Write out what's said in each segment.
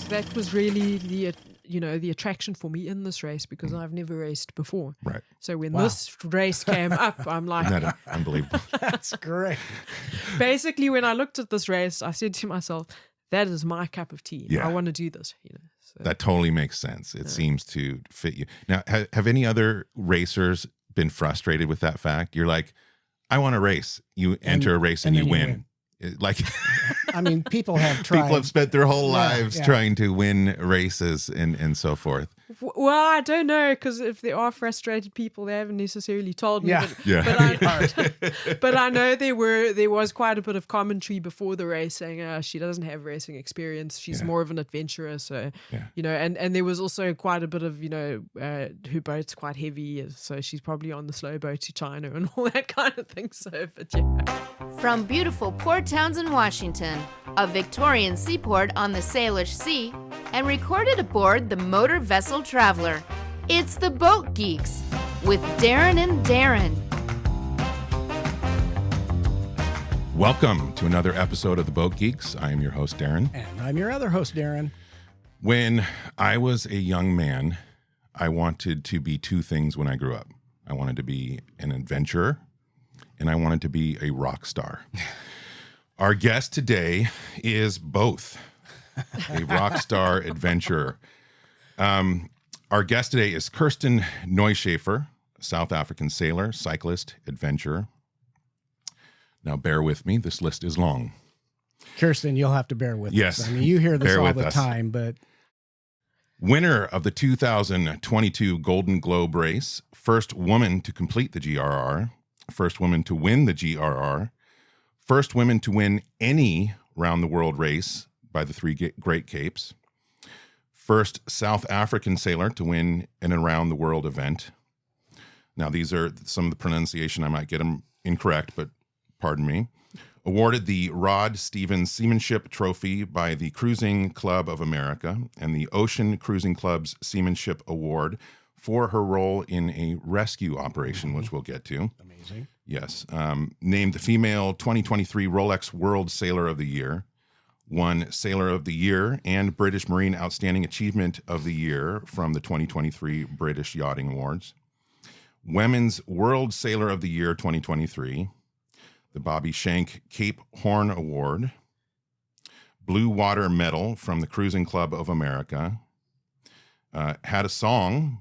that was really the attraction for me in this race, because I've never raced before. Right. So when this race came up, I'm like, Isn't that unbelievable? That's great. basically, when I looked at this race, I said to myself, that is my cup of tea. Yeah. I want to do this. So. That totally makes sense. It seems to fit you. Now, have any other racers been frustrated with that fact? You're like, I want to race. You enter a race and you win. Like, I mean, people have tried. People have spent their whole lives trying to win races and so forth. Well, I don't know, because if there are frustrated people, they haven't necessarily told me. But I know there was quite a bit of commentary before the race saying she doesn't have racing experience. She's more of an adventurous. So, and there was also quite a bit of, her boat's quite heavy. So she's probably on the slow boat to China and all that kind of thing. So, but yeah. From beautiful Port Townsend, Washington, a Victorian seaport on the Salish Sea, and recorded aboard the Motor Vessel Traveler, it's the Boat Geeks with Darren and Daeron. Welcome to another episode of the Boat Geeks. I am your host, Darren. And I'm your other host, Darren. When I was a young man, I wanted to be two things when I grew up. I wanted to be an adventurer, and I wanted to be a rock star. Our guest today is both a rock star adventurer. Our guest today is Kirsten Neuschäfer, South African sailor, cyclist, adventurer. Now, bear with me. This list is long. Kirsten, you'll have to bear with us. I mean, you hear this all the time, but... Winner of the 2022 Golden Globe race, first woman to complete the GRR, first woman to win the GRR, first woman to win any round-the-world race by the Three Great Capes, first South African sailor to win an around-the-world event. Now, these are some of the pronunciation. I might get them incorrect, but pardon me. Awarded the Rod Stevens Seamanship Trophy by the Cruising Club of America and the Ocean Cruising Club's Seamanship Award for her role in a rescue operation, which we'll get to. Amazing. Yes. Named the Female 2023 Rolex World Sailor of the Year. Won Sailor of the Year and British Marine Outstanding Achievement of the Year from the 2023 British Yachting Awards. Women's World Sailor of the Year 2023. The Bobby Shank Cape Horn Award. Blue Water Medal from the Cruising Club of America. Had a song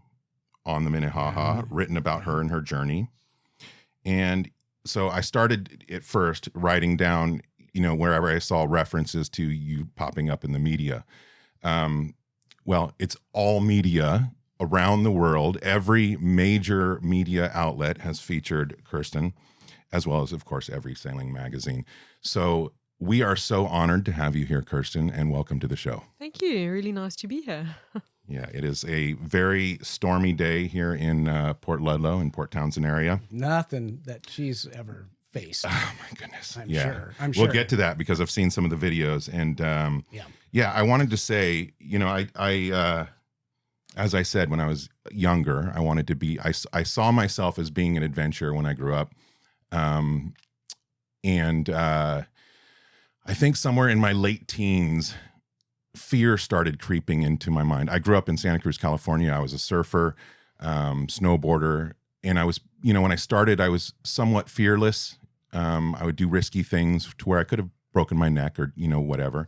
on the Minihaha written about her and her journey. And so I started at first writing down, wherever I saw references to you popping up in the media. Well, it's all media around the world. Every major media outlet has featured Kirsten, as well as, of course, every sailing magazine. So we are so honored to have you here, Kirsten, and welcome to the show. Thank you. Really nice to be here. Yeah, it is a very stormy day here in Port Ludlow and Port Townsend area. Nothing that she's ever faced. Oh, my goodness. I'm sure. We'll get to that because I've seen some of the videos. And I wanted to say, I as I said, when I was younger, I wanted to be, I saw myself as being an adventurer when I grew up. I think somewhere in my late teens, fear started creeping into my mind. I grew up in Santa Cruz, California. I was a surfer, snowboarder. And I was, when I started, I was somewhat fearless. I would do risky things to where I could have broken my neck or, whatever.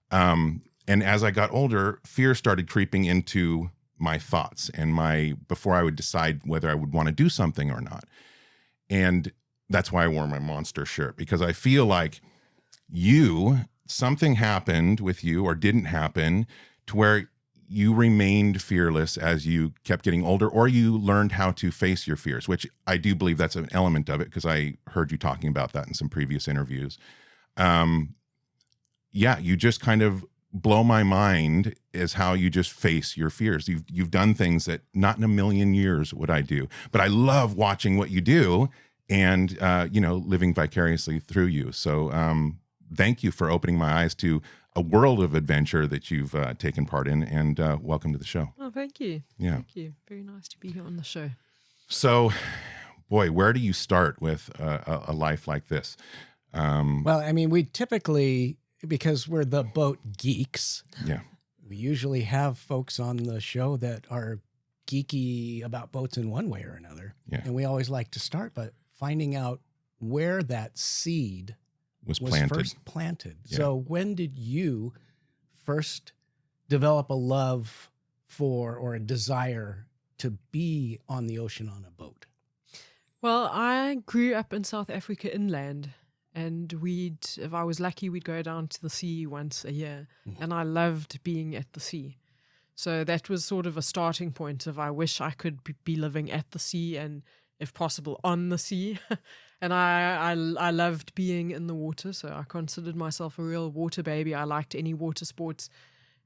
And as I got older, fear started creeping into my thoughts and before I would decide whether I would want to do something or not. And that's why I wore my monster shirt, because I feel like something happened with you or didn't happen to where you remained fearless as you kept getting older, or you learned how to face your fears, which I do believe that's an element of it because I heard you talking about that in some previous interviews. You just kind of blow my mind is how you just face your fears. You've done things that not in a million years would I do, but I love watching what you do and, living vicariously through you. So thank you for opening my eyes to a world of adventure that you've taken part in, and welcome to the show. Oh, thank you. Yeah. Thank you. Very nice to be here on the show. So, boy, where do you start with a life like this? Well, I mean, we typically, because we're the boat geeks, We usually have folks on the show that are geeky about boats in one way or another. Yeah. And we always like to start by finding out where that seed Was first planted. Yeah. So when did you first develop a love for or a desire to be on the ocean on a boat? Well, I grew up in South Africa inland, and if I was lucky, we'd go down to the sea once a year, and I loved being at the sea. So that was sort of a starting point of I wish I could be living at the sea and, if possible, on the sea. And I loved being in the water, so I considered myself a real water baby. I liked any water sports.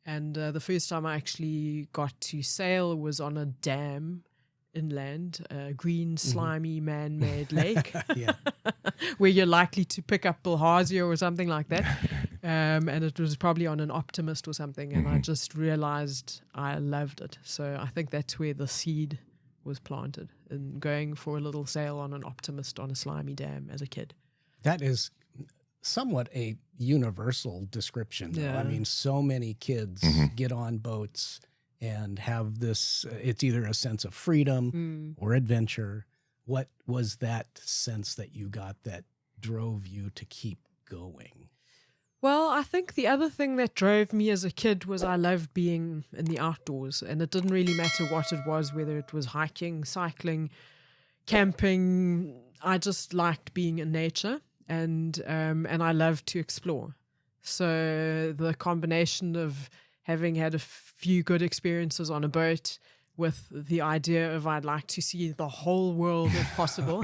And the first time I actually got to sail was on a dam inland, a green, slimy, man-made lake, where you're likely to pick up bilharzia or something like that. And it was probably on an Optimist or something, and I just realized I loved it. So I think that's where the seed was planted, in going for a little sail on an Optimist on a slimy dam as a kid. That is somewhat a universal description, though. Yeah. I mean, so many kids get on boats and have this, it's either a sense of freedom or adventure. What was that sense that you got that drove you to keep going? Well, I think the other thing that drove me as a kid was I loved being in the outdoors, and it didn't really matter what it was, whether it was hiking, cycling, camping. I just liked being in nature, and I loved to explore. So the combination of having had a few good experiences on a boat with the idea of I'd like to see the whole world if possible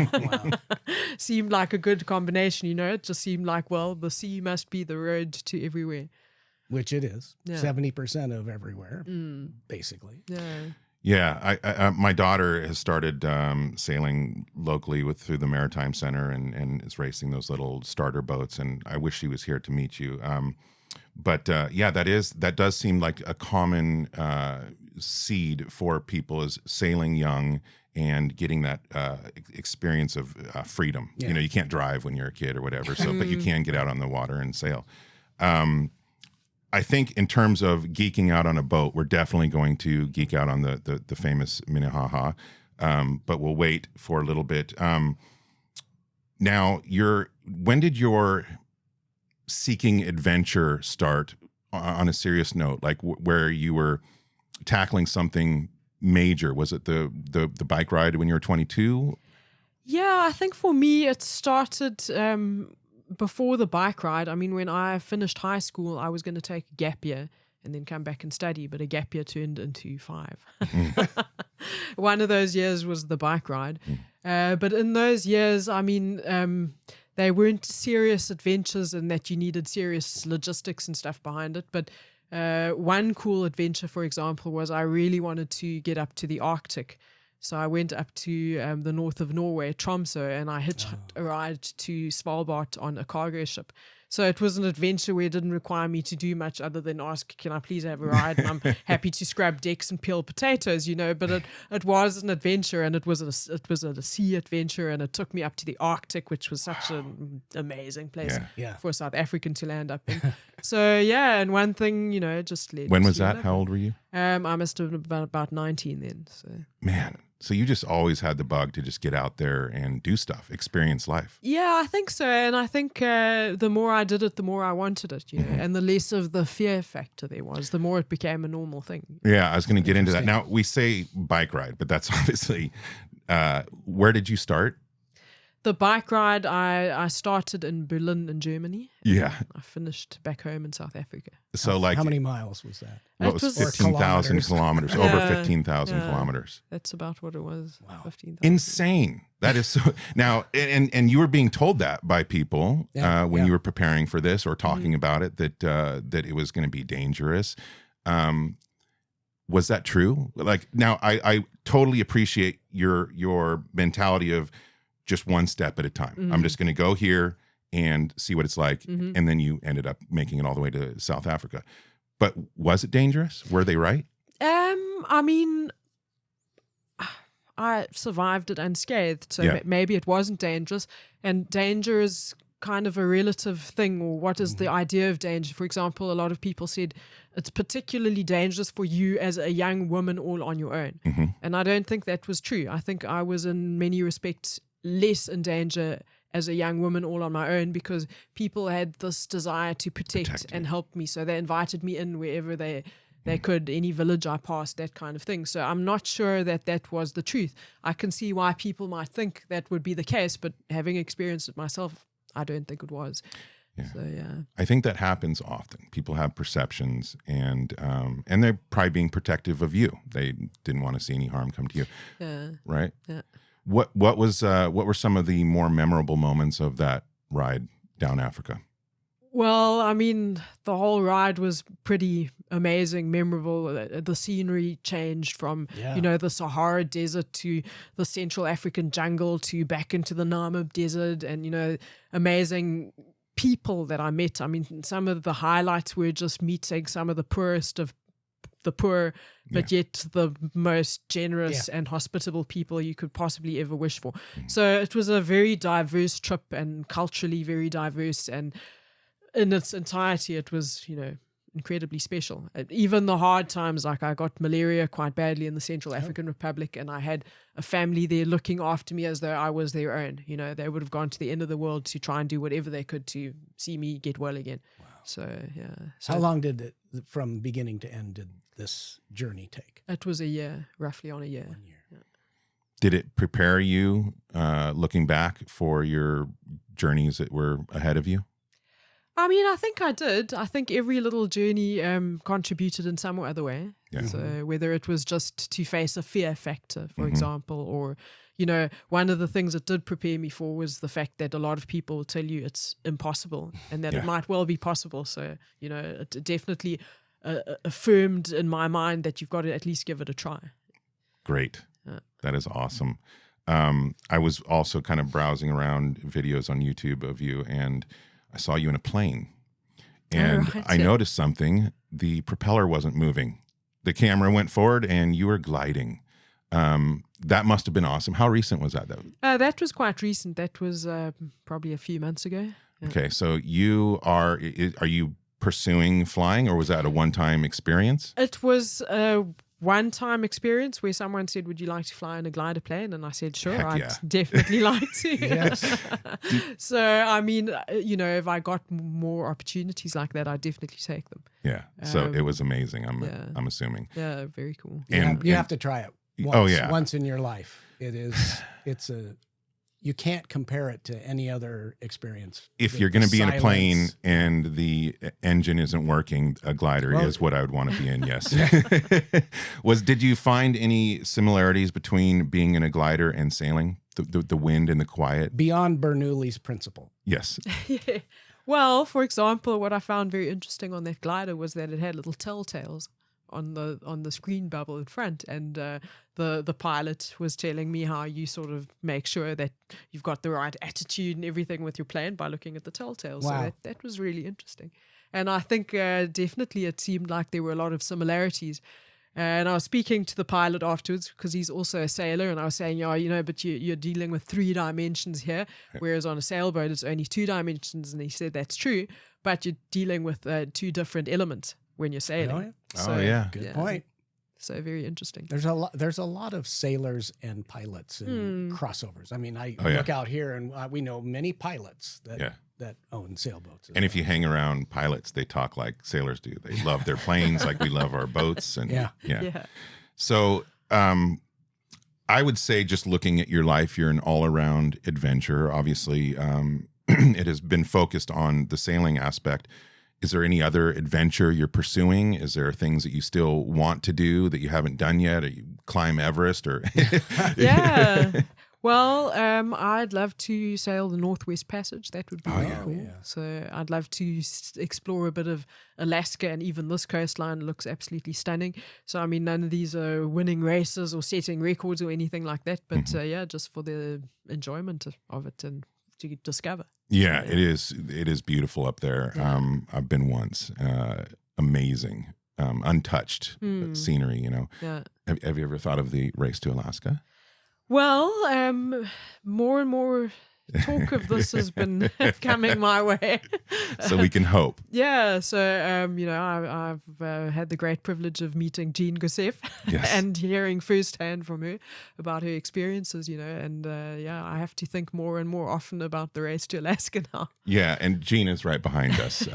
seemed like a good combination, you know. It just seemed like, well, the sea must be the road to everywhere. Which it is. Yeah. 70% of everywhere, basically. Yeah. Yeah, I my daughter has started sailing locally through the Maritime Center and is racing those little starter boats. And I wish she was here to meet you. But that does seem like a common seed for people, is sailing young and getting that experience of freedom. Yeah. You know, you can't drive when you're a kid or whatever, but you can get out on the water and sail. I think in terms of geeking out on a boat, we're definitely going to geek out on the famous Minihaha, but we'll wait for a little bit. Now, when did your seeking adventure start on a serious note, like where you were tackling something major? Was it the bike ride when you were 22? Yeah, I think for me it started before the bike ride. I mean, when I finished high school, I was going to take a gap year and then come back and study, but a gap year turned into 5. One of those years was the bike ride. But in those years, I mean, they weren't serious adventures in that you needed serious logistics and stuff behind it. But one cool adventure, for example, was I really wanted to get up to the Arctic. So I went up to the north of Norway, Tromsø, and I hitchhiked a ride to Svalbard on a cargo ship. So it was an adventure where it didn't require me to do much other than ask, can I please have a ride? And I'm happy to scrub decks and peel potatoes, you know. But it was an adventure, and it was a sea adventure, and it took me up to the Arctic, which was such an amazing place for a South African to land up in. So yeah, and one thing, you know, just led. When was that? How old were you? I must have been about 19 then. So man. So you just always had the bug to just get out there and do stuff, experience life. Yeah, I think so. And I think the more I did it, the more I wanted it, you know, and the less of the fear factor there was, the more it became a normal thing. Yeah, I was going to get into that. Now, we say bike ride, but that's obviously, where did you start? The bike ride, I started in Berlin in Germany. Yeah. I finished back home in South Africa. So like, how many miles was that? Well, it was 15,000 kilometers, over 15,000 kilometers. That's about what it was. Wow. 15,000. Insane. That is so. Now, and you were being told that by people when you were preparing for this or talking about it, that it was going to be dangerous. Was that true? Like, now I totally appreciate your mentality of just one step at a time. I'm just going to go here and see what it's like. And then you ended up making it all the way to South Africa. But was it dangerous? Were they right? I mean, I survived it unscathed, so maybe it wasn't dangerous. And danger is kind of a relative thing, or what is the idea of danger? For example, a lot of people said it's particularly dangerous for you as a young woman all on your own. And I don't think that was true. I think I was in many respects less in danger as a young woman all on my own, because people had this desire to protect and help me. So they invited me in wherever they could, any village I passed, that kind of thing. So I'm not sure that was the truth. I can see why people might think that would be the case, but having experienced it myself, I don't think it was. Yeah. So, yeah. I think that happens often. People have perceptions, and they're probably being protective of you. They didn't want to see any harm come to you. Yeah. Right? Yeah. What were some of the more memorable moments of that ride down Africa? Well, I mean, the whole ride was pretty amazing, memorable. The scenery changed from, the Sahara Desert to the Central African jungle to back into the Namib Desert, and, amazing people that I met. I mean, some of the highlights were just meeting some of the poorest of the poor, but yet the most generous and hospitable people you could possibly ever wish for. So it was a very diverse trip, and culturally very diverse, and in its entirety it was, incredibly special. Even the hard times, like I got malaria quite badly in the Central African Republic, and I had a family there looking after me as though I was their own. They would have gone to the end of the world to try and do whatever they could to see me get well again. Wow. So, yeah. So how long did it, from beginning to end, did this journey take? It was a year, roughly on a year. 1 year. Yeah. Did it prepare you, looking back, for your journeys that were ahead of you? I mean, I think I did. I think every little journey contributed in some other way. Yeah. So whether it was just to face a fear factor, for example, or, one of the things it did prepare me for was the fact that a lot of people tell you it's impossible, and that it might well be possible. So, it definitely affirmed in my mind that you've got to at least give it a try. Great. That is awesome. I was also kind of browsing around videos on YouTube of you, and I saw you in a plane, and I noticed something. The propeller wasn't moving. The camera went forward and you were gliding. That must have been awesome. How recent was that, though? That was quite recent. That was probably a few months ago. Yeah. Okay, so are you pursuing flying, or was that a one-time experience? It was a one-time experience where someone said, would you like to fly in a glider plane? And I said, sure, I'd definitely like to. Yes. So, I mean, if I got more opportunities like that, I'd definitely take them. Yeah. So it was amazing, I'm assuming. Yeah, very cool. And you have to try it once in your life. You can't compare it to any other experience. If you're going to be in a plane and the engine isn't working, a glider is what I would want to be in, yes. Did you find any similarities between being in a glider and sailing? The wind and the quiet? Beyond Bernoulli's principle. Yes. Yeah. Well, for example, what I found very interesting on that glider was that it had little telltales on the screen bubble in front, and the pilot was telling me how you sort of make sure that you've got the right attitude and everything with your plane by looking at the telltales. Wow. So that was really interesting, and I think definitely it seemed like there were a lot of similarities. And I was speaking to the pilot afterwards, because he's also a sailor, and I was saying, but you're dealing with 3 dimensions here, whereas on a sailboat it's only 2 dimensions. And he said that's true, but you're dealing with 2 different elements when you're sailing. Good point. So very interesting. There's a lot of sailors and pilots and crossovers. I mean, I look out here, and we know many pilots that own sailboats. And if you hang around pilots, they talk like sailors do. They love their planes like we love our boats. And yeah. So I would say, just looking at your life, you're an all-around adventurer. Obviously, it has been focused on the sailing aspect. Is there any other adventure you're pursuing? Is there things that you still want to do that you haven't done yet? Or you climb Everest? Or Yeah. Well, I'd love to sail the Northwest Passage. That would be really cool. Yeah. So I'd love to explore a bit of Alaska, and even this coastline looks absolutely stunning. So, I mean, none of these are winning races or setting records or anything like that. But just for the enjoyment of it and to discover. Yeah, it is. It is beautiful up there. Yeah. I've been once. Amazing, untouched scenery. Yeah. Have you ever thought of the race to Alaska? Well, more and more talk of this has been coming my way. So we can hope. Yeah, so I've had the great privilege of meeting Jean Gosseff and hearing firsthand from her about her experiences, and I have to think more and more often about the race to Alaska now. Yeah, and Jean is right behind us,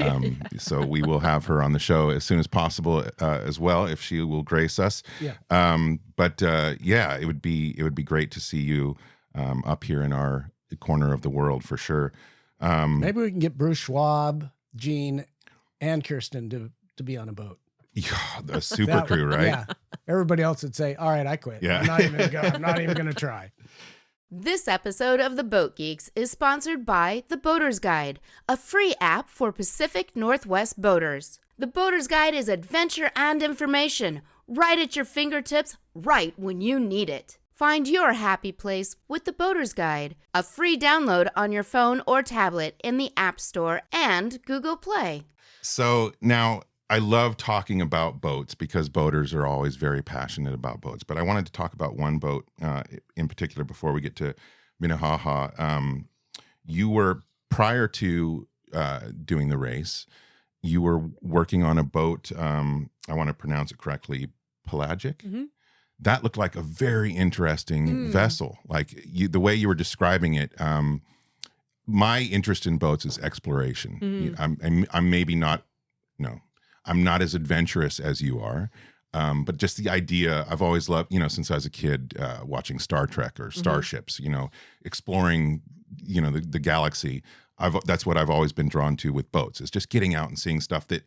so we will have her on the show as soon as possible as well, if she will grace us. Yeah. It would be great to see you up here in our corner of the world for sure. Maybe we can get Bruce Schwab, Jean, and Kirsten to be on a boat. Yeah, the super crew, right? Yeah. Everybody else would say, all right, I quit. Yeah. I'm not even going to go. I'm not even going to try. This episode of The Boat Geeks is sponsored by The Boater's Guide, a free app for Pacific Northwest boaters. The Boater's Guide is adventure and information, right at your fingertips, right when you need it. Find your happy place with The Boater's Guide, a free download on your phone or tablet in the App Store and Google Play. So now I love talking about boats because boaters are always very passionate about boats. But I wanted to talk about one boat in particular before we get to Minihaha. You were, prior to doing the race, you were working on a boat, I want to pronounce it correctly, Pelagic? Mm-hmm. That looked like a very interesting vessel. Like the way you were describing it, my interest in boats is exploration. Mm-hmm. I'm maybe not, I'm not as adventurous as you are. But just the idea, I've always loved, since I was a kid, watching Star Trek or starships, exploring, the galaxy. That's what I've always been drawn to with boats, is just getting out and seeing stuff that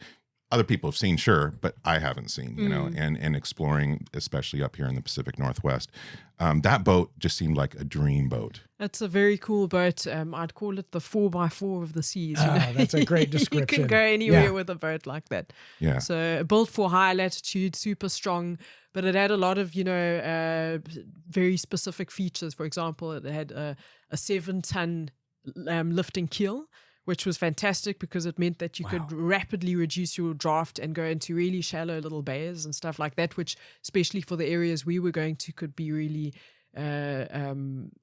other people have seen, sure, but I haven't seen, and exploring, especially up here in the Pacific Northwest. That boat just seemed like a dream boat. It's a very cool boat. I'd call it the 4x4 of the seas. That's a great description. You can go anywhere with a boat like that. Yeah. So built for high latitude, super strong, but it had a lot of, very specific features. For example, it had a 7-ton lifting keel, which was fantastic because it meant that you could rapidly reduce your draft and go into really shallow little bays and stuff like that, which, especially for the areas we were going to, could be really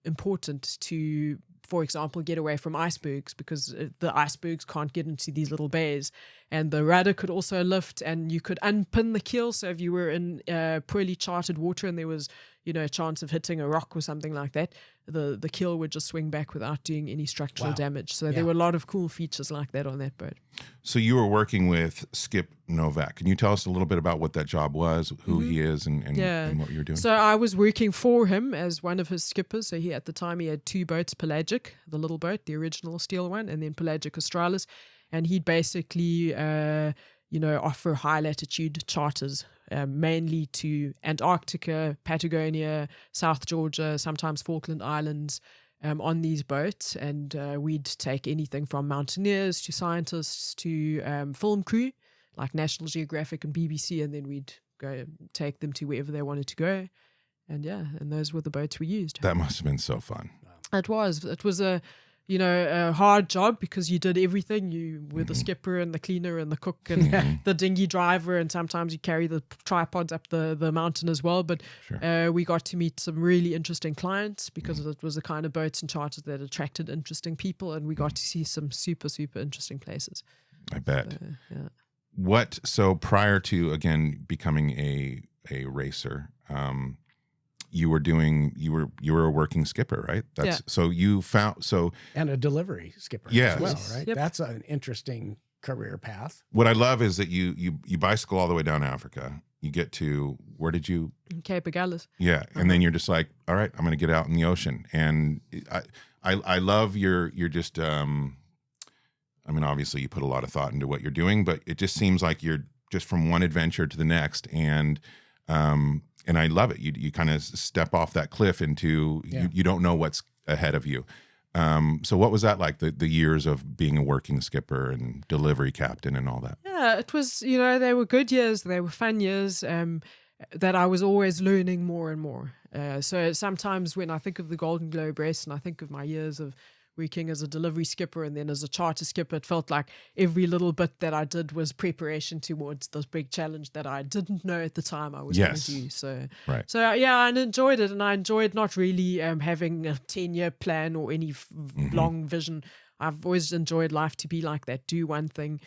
important to, for example, get away from icebergs, because the icebergs can't get into these little bays. And the rudder could also lift, and you could unpin the keel. So if you were in poorly charted water and there was, a chance of hitting a rock or something like that, the keel would just swing back without doing any structural damage. So there were a lot of cool features like that on that boat. So you were working with Skip Novak. Can you tell us a little bit about what that job was, who he is, and what you're doing? So I was working for him as one of his skippers. So at the time he had 2 boats, Pelagic, the little boat, the original steel one, and then Pelagic Australis. And he'd basically, offer high latitude charters, mainly to Antarctica, Patagonia, South Georgia, sometimes Falkland Islands, on these boats. And we'd take anything from mountaineers to scientists to film crew, like National Geographic and BBC, and then we'd go take them to wherever they wanted to go. And and those were the boats we used. That must have been so fun. It was a hard job, because you did everything. You were the skipper and the cleaner and the cook and the dinghy driver, and sometimes you carry the tripods up the mountain as well. But we got to meet some really interesting clients, because it was the kind of boats and charters that attracted interesting people, and we got to see some super, super interesting places. I bet. So prior to, again, becoming a racer, you were a working skipper, right? So you found and a delivery skipper as well, right? Yep. That's an interesting career path. What I love is that you bicycle all the way down Africa. You get to, where did you? Cape Agulhas. Yeah, and then you're just like, all right, I'm going to get out in the ocean, and I love you're just. Obviously you put a lot of thought into what you're doing, but it just seems like you're just from one adventure to the next, and I love it. You kind of step off that cliff into, you don't know what's ahead of you. So what was that like, the years of being a working skipper and delivery captain and all that? Yeah, it was, they were good years. They were fun years that I was always learning more and more. So sometimes when I think of the Golden Globe race and I think of my years of working as a delivery skipper and then as a charter skipper, it felt like every little bit that I did was preparation towards this big challenge that I didn't know at the time I was going to do. So yeah, I enjoyed it, and I enjoyed not really having a 10-year plan or any long vision. I've always enjoyed life to be like that. Do one thing,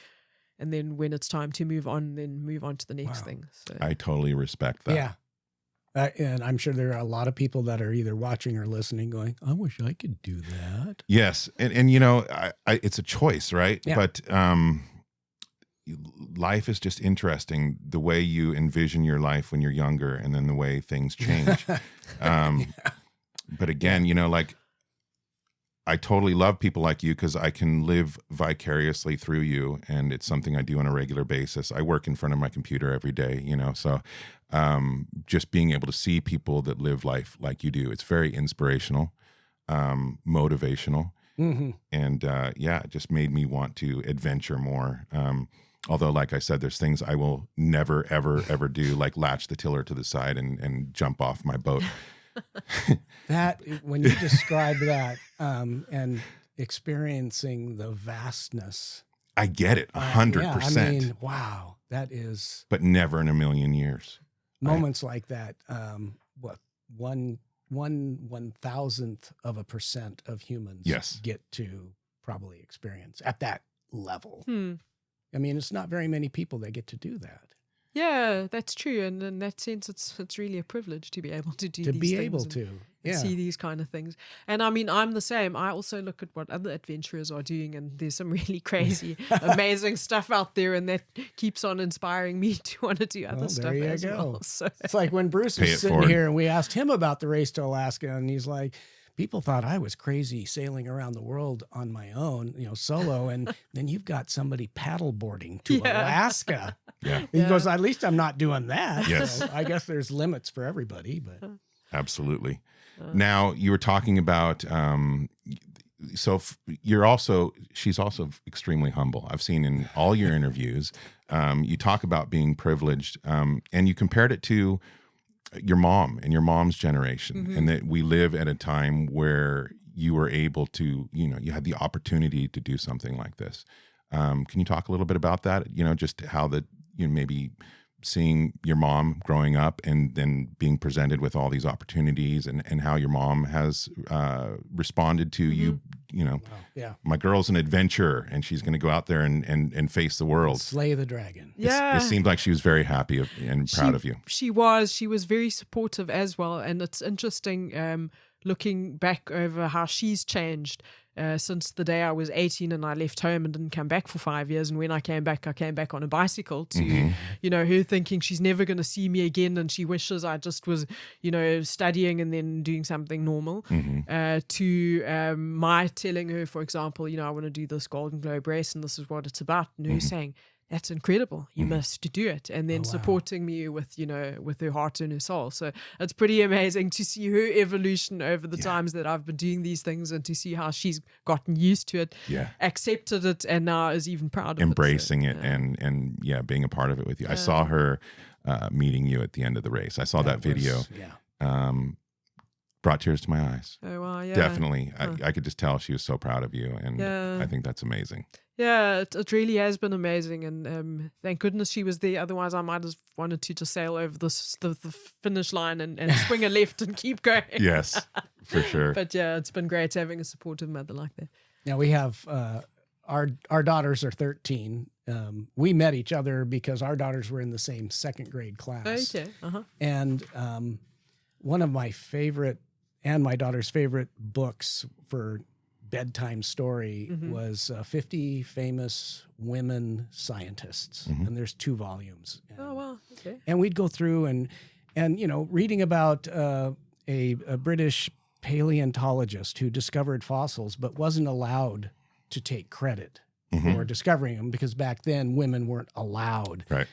and then when it's time to move on, then move on to the next thing. So I totally respect that. Yeah. And I'm sure there are a lot of people that are either watching or listening going, I wish I could do that. Yes. And you know, it's a choice, right? Yeah. But life is just interesting, the way you envision your life when you're younger and then the way things change. But again, you know, like, I totally love people like you because I can live vicariously through you, and it's something I do on a regular basis. I work in front of my computer every day, you know, so just being able to see people that live life like you do, it's very inspirational, motivational, and it just made me want to adventure more. Although, like I said, there's things I will never, ever, ever do, like latch the tiller to the side and jump off my boat. That, when you describe that and experiencing the vastness, I get it 100%. I mean, wow, that is. But never in a million years. Moments like that, what 1/1000% of humans get to probably experience at that level. I mean, it's not very many people that get to do that. Yeah, that's true, and in that sense, it's really a privilege to be able to do these things. See these kind of things. And I mean, I'm the same. I also look at what other adventurers are doing, and there's some really crazy, amazing stuff out there, and that keeps on inspiring me to want to do other stuff as well. So it's like when Bruce was sitting here and we asked him about the race to Alaska, and he's like, people thought I was crazy sailing around the world on my own, you know, solo. And then you've got somebody paddleboarding to Alaska. He goes, at least I'm not doing that. Yes. So I guess there's limits for everybody, but. Absolutely. Now, you were talking about, she's also extremely humble. I've seen in all your interviews, you talk about being privileged, and you compared it to your mom and your mom's generation, and that we live at a time where you were able to, you know, you had the opportunity to do something like this. Can you talk a little bit about that? You know, just how that, you know, maybe seeing your mom growing up and then being presented with all these opportunities, and how your mom has responded to you, you know, my girl's an adventurer and she's going to go out there and face the world. Slay the dragon. It seemed like she was very happy and proud of you. She was very supportive as well. And it's interesting looking back over how she's changed since the day I was 18 and I left home and didn't come back for 5 years. And when I came back on a bicycle to, you know, her thinking she's never going to see me again and she wishes I just was, you know, studying and then doing something normal, to my telling her, for example, you know, I want to do this Golden Globe race and this is what it's about. And her saying, that's incredible. You must do it. And then supporting me with, you know, with her heart and her soul. So it's pretty amazing to see her evolution over the times that I've been doing these things, and to see how she's gotten used to it, accepted it, and now is even proud of embracing it. And being a part of it with you. I saw her meeting you at the end of the race. I saw that video. Brought tears to my eyes. Oh, wow, yeah. Definitely. I could just tell she was so proud of you, and I think that's amazing. Yeah, it really has been amazing, and thank goodness she was there. Otherwise, I might have wanted to just sail over the finish line and swing a left and keep going. Yes, for sure. But yeah, it's been great having a supportive mother like that. Now we have our daughters are 13. We met each other because our daughters were in the same second grade class. Okay. And one of my favorite and my daughter's favorite books for bedtime story was 50 Famous Women Scientists. And there's 2 volumes. Oh, wow. Okay. And we'd go through and you know, reading about a British paleontologist who discovered fossils but wasn't allowed to take credit for discovering them, because back then women weren't allowed. Right.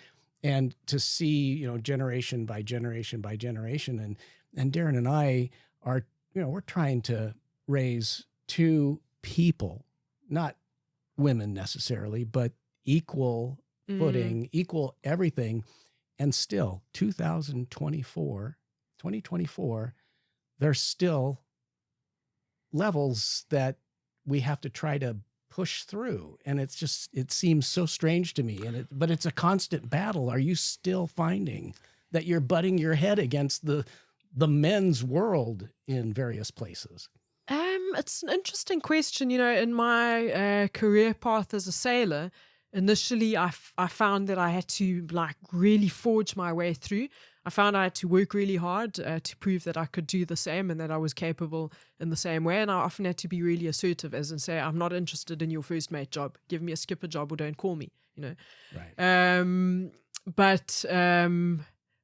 And to see, you know, generation by generation by generation, and Darren and I are, you know, we're trying to raise 2 people, not women necessarily, but equal footing, equal everything. And still 2024, there's still levels that we have to try to push through. And it seems so strange to me. But it's a constant battle. Are you still finding that you're butting your head against the men's world in various places? It's an interesting question. In my career path as a sailor, initially I found that I had to really forge my way through. I found I had to work really hard to prove that I could do the same and that I was capable in the same way. And I often had to be really assertive, as in say, I'm not interested in your first mate job. Give me a skipper job or don't call me, Right.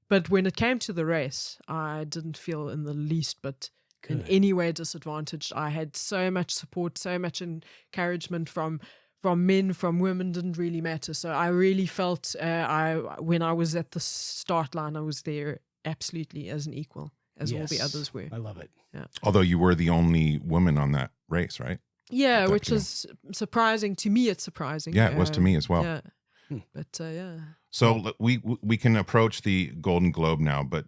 But when it came to the race, I didn't feel in the least bit Good. in any way disadvantaged. I had so much support, so much encouragement from men, from women, didn't really matter. So I really felt when I was at the start line, I was there absolutely as an equal, as all the others were. I love it. Yeah. Although you were the only woman on that race, right? Yeah, which is surprising. To me, it's surprising. Yeah, it was to me as well. Yeah. But yeah. So we can approach the Golden Globe now, but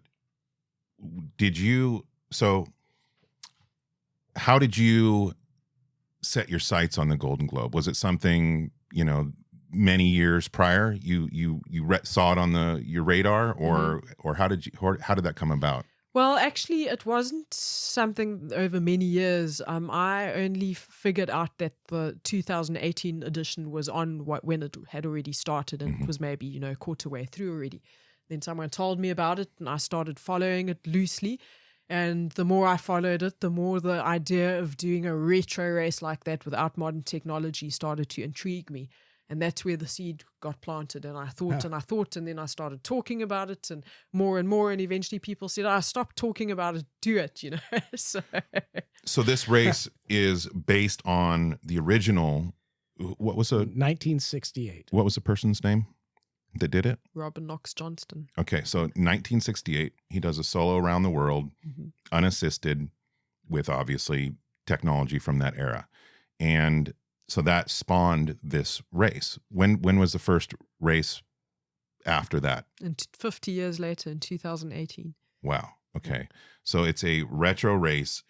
how did you set your sights on the Golden Globe? Was it something, many years prior you saw it on your radar, or how did that come about? Well, actually, it wasn't something over many years. I only figured out that the 2018 edition was on when it had already started and was maybe, quarter way through already. Then someone told me about it and I started following it loosely. And the more I followed it, the more the idea of doing a retro race like that without modern technology started to intrigue me. And that's where the seed got planted. And I thought and I thought, and then I started talking about it and more. And eventually people said, stop talking about it, do it, So this race is based on the original, what was it? 1968. What was the person's name that did it? Robin Knox Johnston. Okay, so 1968, he does a solo around the world, unassisted, with obviously technology from that era. And so that spawned this race. When was the first race after that? And 50 years later, in 2018. Wow. Okay. So it's a retro race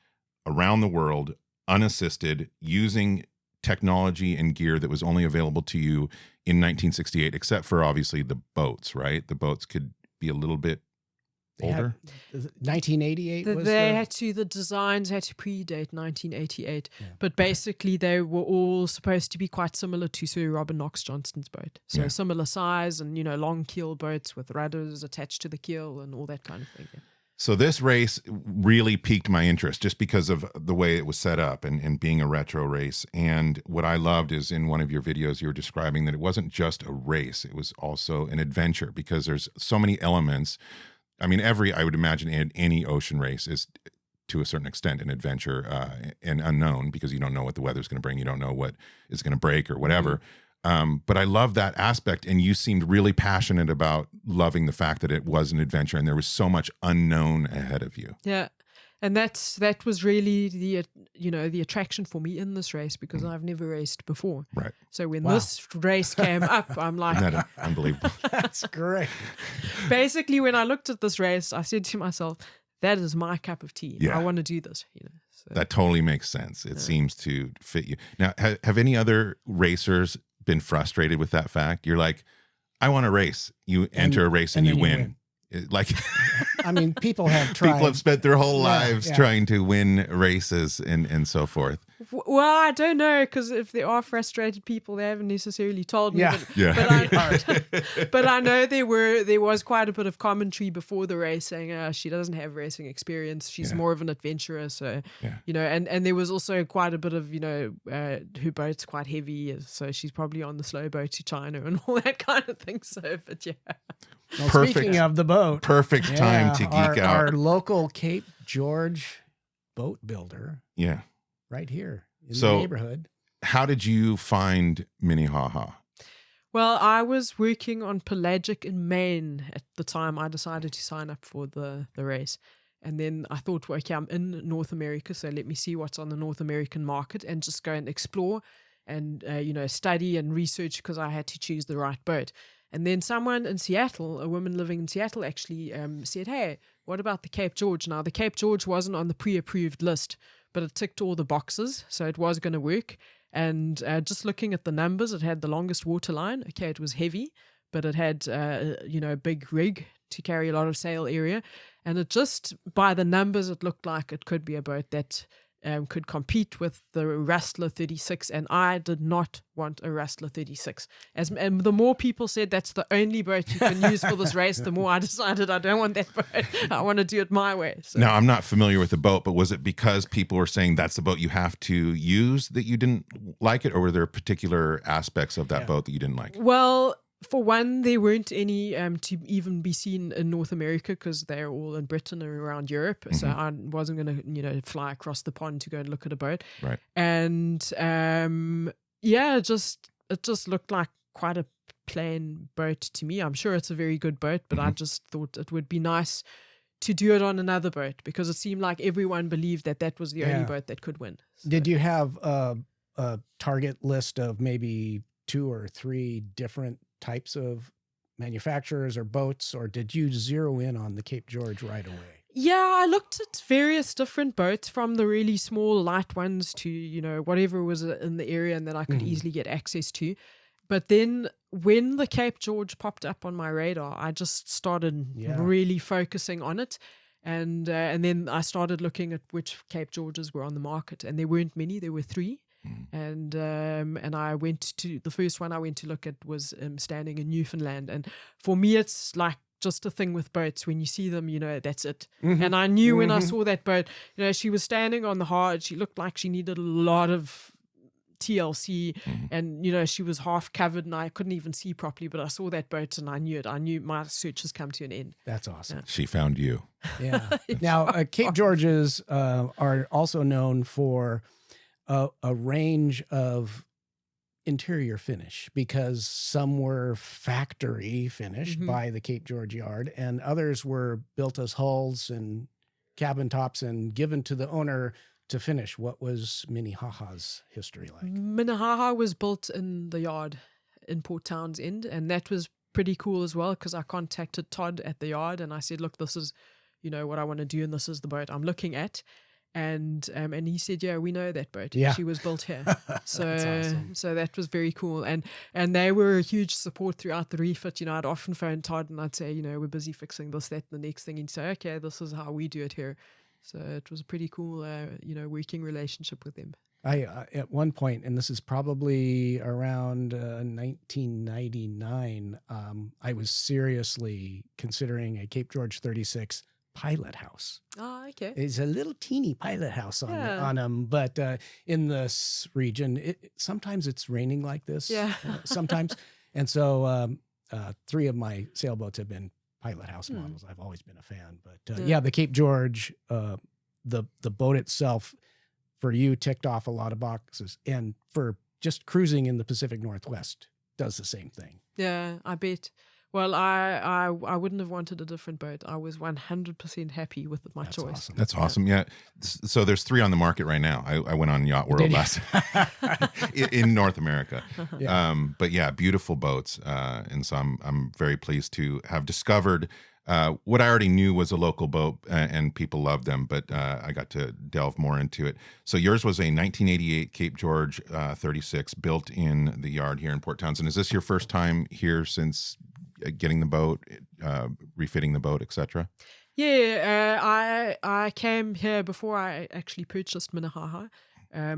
around the world, unassisted, using technology and gear that was only available to you in 1968, except for obviously the boats, right? The boats could be a little bit older. 1988 was the designs had to predate 1988, but basically they were all supposed to be quite similar to Sir Robin Knox Johnston's boat. So similar size and, long keel boats with rudders attached to the keel and all that kind of thing. Yeah. So this race really piqued my interest just because of the way it was set up and being a retro race. And what I loved is in one of your videos, you were describing that it wasn't just a race, it was also an adventure, because there's so many elements. I mean, I would imagine any ocean race is to a certain extent an adventure and unknown, because you don't know what the weather's going to bring. You don't know what is going to break or whatever. But I love that aspect, and you seemed really passionate about loving the fact that it was an adventure and there was so much unknown ahead of you. Yeah, and that was really the attraction for me in this race, because I've never raced before. Right. So when this race came up, I'm like, Isn't that unbelievable? That's great. Basically, when I looked at this race, I said to myself, that is my cup of tea. Yeah. I want to do this. So. That totally makes sense. It seems to fit you. Now, have any other racers been frustrated with that fact? You're like, I want to race. You enter a race and you win. I mean, people have tried. People have spent their whole lives trying to win races and so forth. Well, I don't know, because if there are frustrated people, they haven't necessarily told me. But I know there was quite a bit of commentary before the race saying she doesn't have racing experience. She's more of an adventurer. So, and there was also quite a bit of, her boat's quite heavy. So she's probably on the slow boat to China and all that kind of thing. So, but yeah. Well, speaking of the boat. Perfect time to geek out. Our local Cape George boat builder. Yeah. Right here in the neighborhood. How did you find Minihaha? Well, I was working on Pelagic in Maine at the time I decided to sign up for the race. And then I thought, well, okay, I'm in North America, so let me see what's on the North American market and just go and explore and, study and research, because I had to choose the right boat. And then someone in Seattle, a woman living in Seattle, actually said, hey, what about the Cape George? Now, the Cape George wasn't on the pre-approved list, but it ticked all the boxes, so it was going to work. And just looking at the numbers, it had the longest waterline. Okay, it was heavy, but it had, a big rig to carry a lot of sail area. And it just, by the numbers, it looked like it could be a boat that could compete with the Rustler 36, and I did not want a Rustler 36. And the more people said that's the only boat you can use for this race, the more I decided I don't want that boat. I want to do it my way. So. Now, I'm not familiar with the boat, but was it because people were saying that's the boat you have to use that you didn't like it, or were there particular aspects of that boat that you didn't like? Well, for one, there weren't any to even be seen in North America because they're all in Britain or around Europe. Mm-hmm. So I wasn't going to, fly across the pond to go and look at a boat. Right. And it just looked like quite a plain boat to me. I'm sure it's a very good boat, but I just thought it would be nice to do it on another boat because it seemed like everyone believed that was the only boat that could win. So. Did you have a target list of maybe 2 or 3 different types of manufacturers or boats, or did you zero in on the Cape George right away? Yeah, I looked at various different boats, from the really small light ones to, whatever was in the area and that I could easily get access to. But then when the Cape George popped up on my radar, I just started really focusing on it. And then I started looking at which Cape Georges were on the market, and there weren't many, there were 3. And I went to, the first one I went to look at was standing in Newfoundland. And for me, it's like just a thing with boats. When you see them, that's it. And I knew when I saw that boat, she was standing on the hard. She looked like she needed a lot of TLC, and she was half covered and I couldn't even see properly, but I saw that boat and I knew it. I knew my search has come to an end. That's awesome. She found you. Yeah. Now, Cape Georges are also known for a range of interior finish, because some were factory finished by the Cape George yard and others were built as hulls and cabin tops and given to the owner to finish. What was Minihaha's history like? Minihaha was built in the yard in Port Townsend, and that was pretty cool as well, because I contacted Todd at the yard and I said, look, this is what I want to do, and this is the boat I'm looking at. And he said, yeah, we know that boat. Yeah. She was built here. So That's awesome. So that was very cool. And they were a huge support throughout the refit. I'd often phone Todd and I'd say, we're busy fixing this, that, and the next thing. He'd say, okay, this is how we do it here. So it was a pretty cool, working relationship with them. I at one point, and this is probably around 1999, I was seriously considering a Cape George 36 pilot house. Oh, okay. It's a little teeny pilot house on them, but in this region, sometimes it's raining like this. Yeah. Sometimes, and so 3 of my sailboats have been pilot house models. I've always been a fan, but the Cape George, the boat itself, for you, ticked off a lot of boxes, and for just cruising in the Pacific Northwest, does the same thing. Yeah, I bet. Well, I wouldn't have wanted a different boat. I was 100% happy with my choice. Awesome. That's awesome. Yeah. So there's 3 on the market right now. I went on Yacht World last in North America. But yeah, beautiful boats. And so I'm very pleased to have discovered what I already knew was a local boat, and people loved them, but I got to delve more into it. So yours was a 1988 Cape George 36 built in the yard here in Port Townsend. Is this your first time here since getting the boat, refitting the boat, etc.? Yeah, I came here before I actually purchased Minihaha,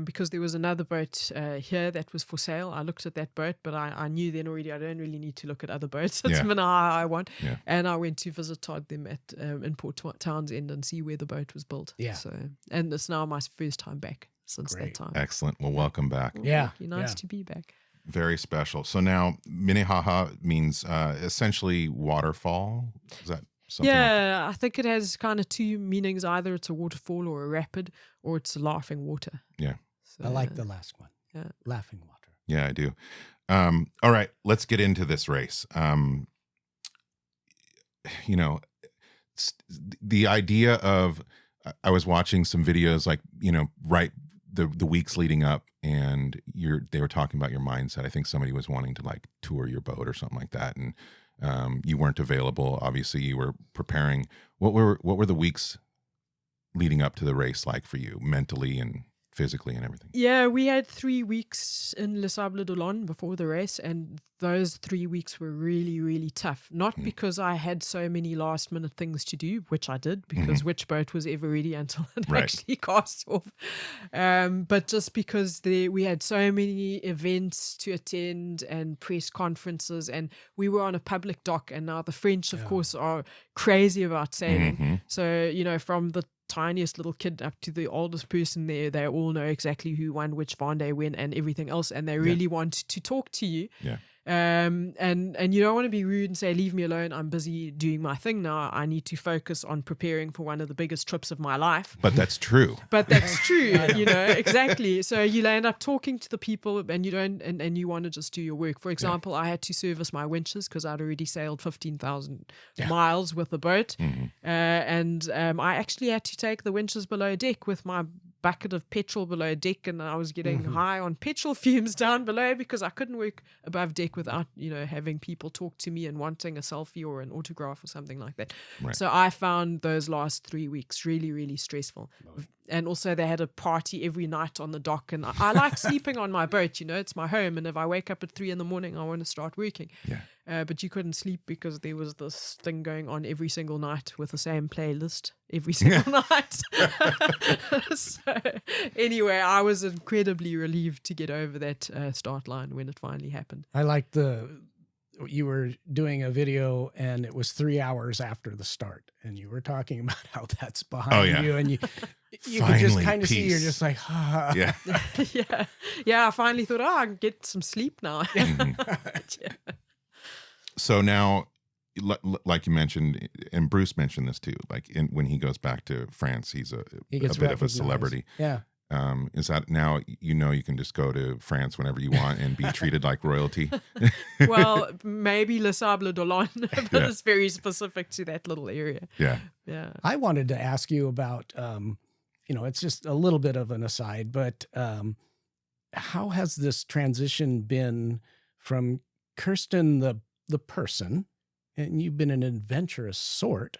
because there was another boat here that was for sale. I looked at that boat, but I knew then already I don't really need to look at other boats. It's Minihaha I want. Yeah. And I went to visit Todd them in Port Townsend and see where the boat was built. Yeah. So, and it's now my first time back since that time. Excellent. Well, welcome back. Nice to be back. Very special. So now Minihaha means essentially waterfall. Is that something? Yeah, I think it has kind of 2 meanings. Either it's a waterfall or a rapid, or it's laughing water. Yeah. So, I like the last one. Yeah. Laughing water. Yeah, I do. All right, let's get into this race. The idea of, I was watching some videos like, right the weeks leading up, and they were talking about your mindset. I think somebody was wanting to like tour your boat or something like that, and you weren't available. Obviously, you were preparing. What were the weeks leading up to the race like for you, mentally and physically and everything? Yeah, we had 3 weeks in Les Sables d'Olonne before the race, and those 3 weeks were really, really tough. Not because I had so many last minute things to do, which I did, because which boat was ever ready until it actually cast off, but just because we had so many events to attend and press conferences, and we were on a public dock, and now the French, of course, are crazy about sailing. So, you know, from the tiniest little kid up to the oldest person there, they all know exactly who won which Vendée when and everything else, and they really want to talk to you. And you don't want to be rude and say, leave me alone, I'm busy doing my thing now, I need to focus on preparing for one of the biggest trips of my life. But that's true. You know, exactly. So you'll end up talking to the people, and you don't, and you want to just do your work. For example, I had to service my winches because I'd already sailed 15,000 miles with the boat, and I actually had to take the winches below deck with my bucket of petrol below deck, and I was getting high on petrol fumes down below because I couldn't work above deck without, you know, having people talk to me and wanting a selfie or an autograph or something like that. So I found those last 3 weeks really, really stressful. And also they had a party every night on the dock, and I like sleeping on my boat, you know, it's my home, and if I wake up at 3 a.m, I want to start working. But you couldn't sleep because there was this thing going on every single night with the same playlist every single night. So anyway, I was incredibly relieved to get over that start line when it finally happened. I liked you were doing a video, and it was 3 hours after the start, and you were talking about how that's behind you, and you could just kind of see, you're just like, I finally thought, I can get some sleep now. So now, like you mentioned, and Bruce mentioned this too, like when he goes back to France, he gets a bit of a celebrity. Is that now, you know, you can just go to France whenever you want and be treated like royalty? Well, maybe Les Sables d'Olonne, but it's very specific to that little area. I wanted to ask you about, you know, it's just a little bit of an aside, but how has this transition been from Kirsten, the person, and you've been an adventurous sort,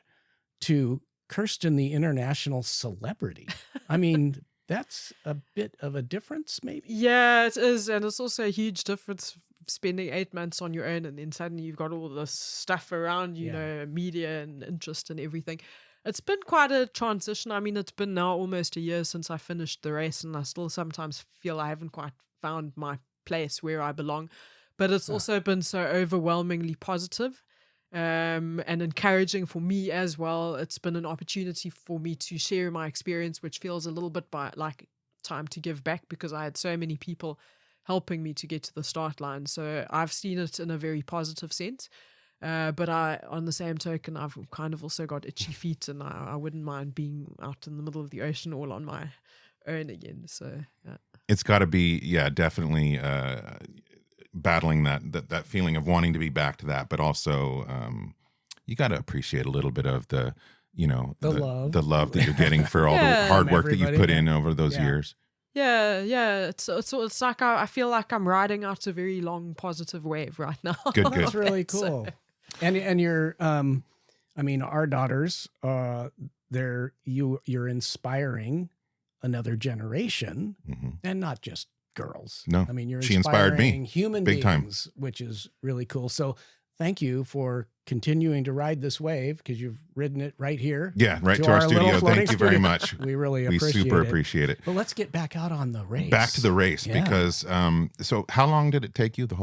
to Kirsten, the international celebrity? I mean, that's a bit of a difference, maybe? Yeah, it is. And it's also a huge difference spending 8 months on your own, and then suddenly you've got all this stuff around, you know, media and interest and everything. It's been quite a transition. I mean, it's been now almost a year since I finished the race, and I still sometimes feel I haven't quite found my place where I belong. But it's also been so overwhelmingly positive and encouraging for me as well. It's been an opportunity for me to share my experience, which feels a little bit like time to give back, because I had so many people helping me to get to the start line. So I've seen it in a very positive sense. But on the same token, I've kind of also got itchy feet, and I wouldn't mind being out in the middle of the ocean all on my own again. So it's got to be, definitely battling that feeling of wanting to be back to that, but also you got to appreciate a little bit of the love that you're getting for all the hard work that you've put in over those years. It's like I feel like I'm riding out a very long positive wave right now. Good. That's really cool. And you're I mean, our daughters, you're inspiring another generation, and not just girls. No, I mean, you're she inspired me. Human big beings, time, which is really cool. So thank you for continuing to ride this wave, because you've ridden it right here. Yeah, right to our studio. Thank you very much. We really appreciate it. But let's get back out on the race. Back to the race, because so how long did it take you, the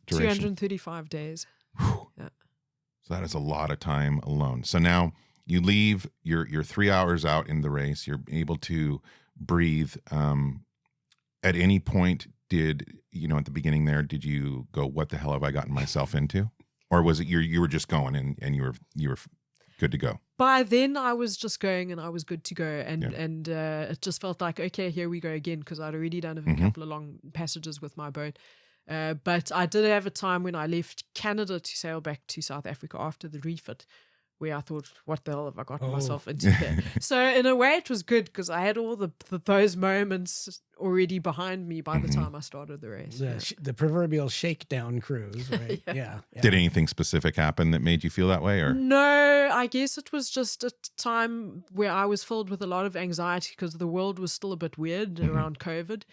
235 days. So that is a lot of time alone. So now you leave, you're 3 hours out in the race, you're able to breathe. At any point, at the beginning there, did you go, what the hell have I gotten myself into? Or was it you were just going and you were good to go? By then I was just going and I was good to go, and it just felt like, okay, here we go again, because I'd already done a couple of long passages with my boat. But I did have a time when I left Canada to sail back to South Africa after the refit, where I thought, what the hell have I gotten myself into there? So in a way it was good because I had all those moments already behind me by the time I started the race. The proverbial shakedown cruise, right? Yeah. Did anything specific happen that made you feel that way? Or no, I guess it was just a time where I was filled with a lot of anxiety because the world was still a bit weird around COVID.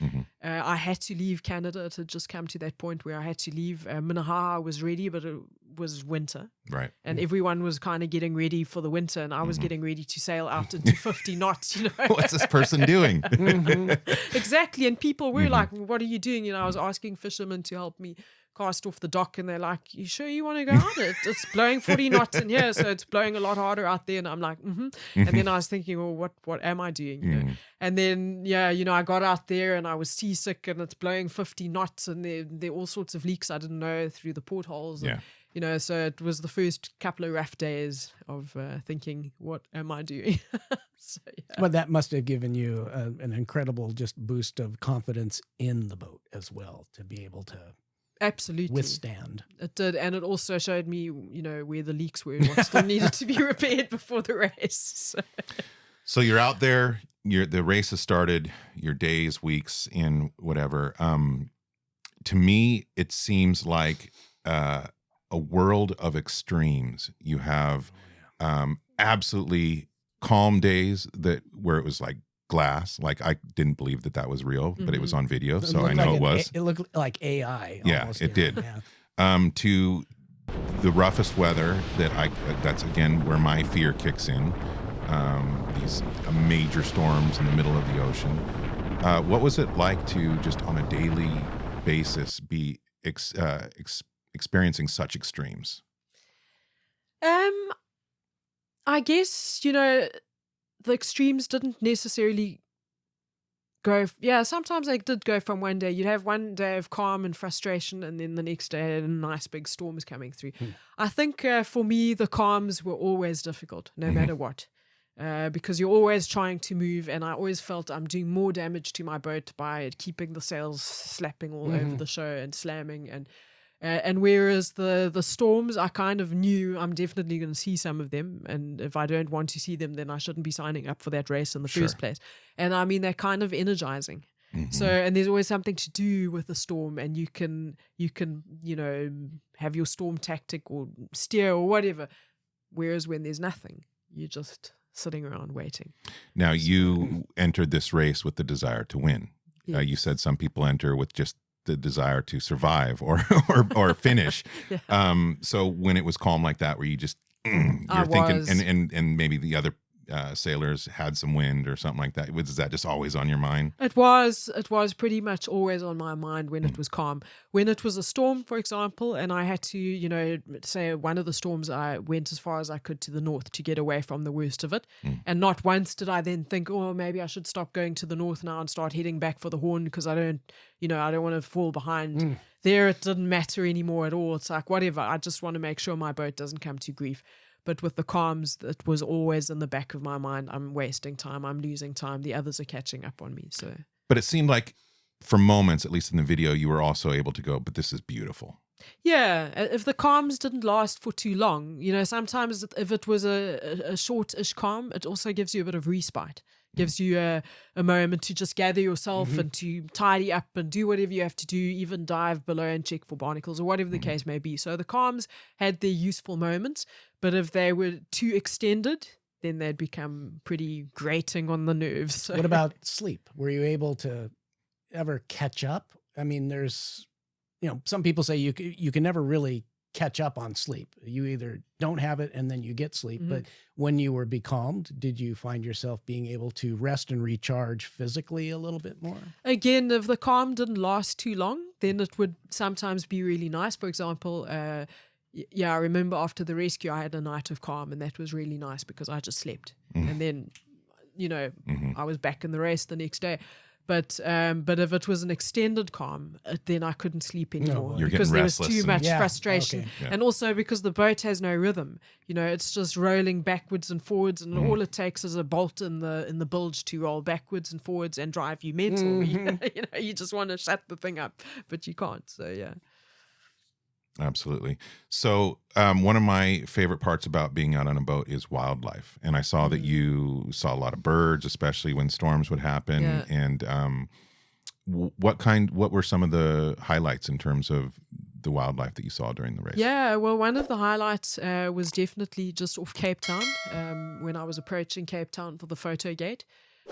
I had to leave Canada. It had just come to that point where I had to leave. Minihaha was ready, but it was winter. Right. And everyone was kind of getting ready for the winter, and I was getting ready to sail out into 50 knots, What's this person doing? Exactly. And people were like, what are you doing? I was asking fishermen to help me cast off the dock, and they're like, you sure you want to go out? It's blowing 40 knots in here, so it's blowing a lot harder out there. And I'm like, And then I was thinking, well, what am I doing? And then, I got out there and I was seasick, and it's blowing 50 knots, and there are all sorts of leaks I didn't know through the portholes. And, so it was the first couple of rough days of thinking, what am I doing? Well, that must have given you an incredible just boost of confidence in the boat as well, to be able to absolutely withstand. It did, and it also showed me, where the leaks were and what still needed to be repaired before the race. So you're out there, the race has started, your days, weeks in whatever. To me, it seems like a world of extremes. You have absolutely calm days where it was like glass. Like I didn't believe that was real, but it was on video, so I know it was. It looked like AI. Almost, it did. Yeah. To the roughest weather that's again where my fear kicks in. These major storms in the middle of the ocean. What was it like to just on a daily basis be experiencing such extremes? I guess, the extremes didn't necessarily go. Sometimes they did go from one day. You'd have one day of calm and frustration, and then the next day a nice big storm is coming through. I think for me, the calms were always difficult, no matter what. Because you're always trying to move, and I always felt I'm doing more damage to my boat by keeping the sails slapping all over the show and slamming, and whereas the storms, I kind of knew I'm definitely going to see some of them, and if I don't want to see them, then I shouldn't be signing up for that race in the first place. And I mean, they're kind of energizing. So, and there's always something to do with the storm, and you can have your storm tactic or steer or whatever, whereas when there's nothing, you just sitting around waiting. Now, you entered this race with the desire to win. You said some people enter with just the desire to survive or finish. So when it was calm like that, were you just you're thinking, and maybe the other sailors had some wind or something like that? Was that just always on your mind? It was pretty much always on my mind when it was calm. When it was a storm, for example, and I had to, say one of the storms, I went as far as I could to the north to get away from the worst of it. And not once did I then think, oh, maybe I should stop going to the north now and start heading back for the Horn because I don't want to fall behind. There, it didn't matter anymore at all. It's like, whatever, I just want to make sure my boat doesn't come to grief. But with the calms, it was always in the back of my mind, I'm wasting time, I'm losing time, the others are catching up on me. So, but it seemed like for moments, at least in the video, you were also able to go, but this is beautiful. Yeah, if the calms didn't last for too long, sometimes if it was a short-ish calm, it also gives you a bit of respite. Gives you a moment to just gather yourself and to tidy up and do whatever you have to do, even dive below and check for barnacles or whatever the case may be. So the calms had their useful moments, but if they were too extended, then they'd become pretty grating on the nerves. So. What about sleep? Were you able to ever catch up? I mean, there's, some people say you can never really catch up on sleep. You either don't have it and then you get sleep. But when you were becalmed, did you find yourself being able to rest and recharge physically a little bit more? Again, if the calm didn't last too long, then it would sometimes be really nice. For example, I remember after the rescue, I had a night of calm, and that was really nice because I just slept. And then, I was back in the race the next day. But if it was an extended calm, then I couldn't sleep anymore because there was too much frustration. Okay. Yeah. And also because the boat has no rhythm. It's just rolling backwards and forwards, and all it takes is a bolt in the bilge to roll backwards and forwards and drive you mental. You just want to shut the thing up, but you can't. So yeah. Absolutely. So one of my favorite parts about being out on a boat is wildlife. And I saw that you saw a lot of birds, especially when storms would happen. Yeah. And what were some of the highlights in terms of the wildlife that you saw during the race? Yeah, well, one of the highlights was definitely just off Cape Town. When I was approaching Cape Town for the photo gate,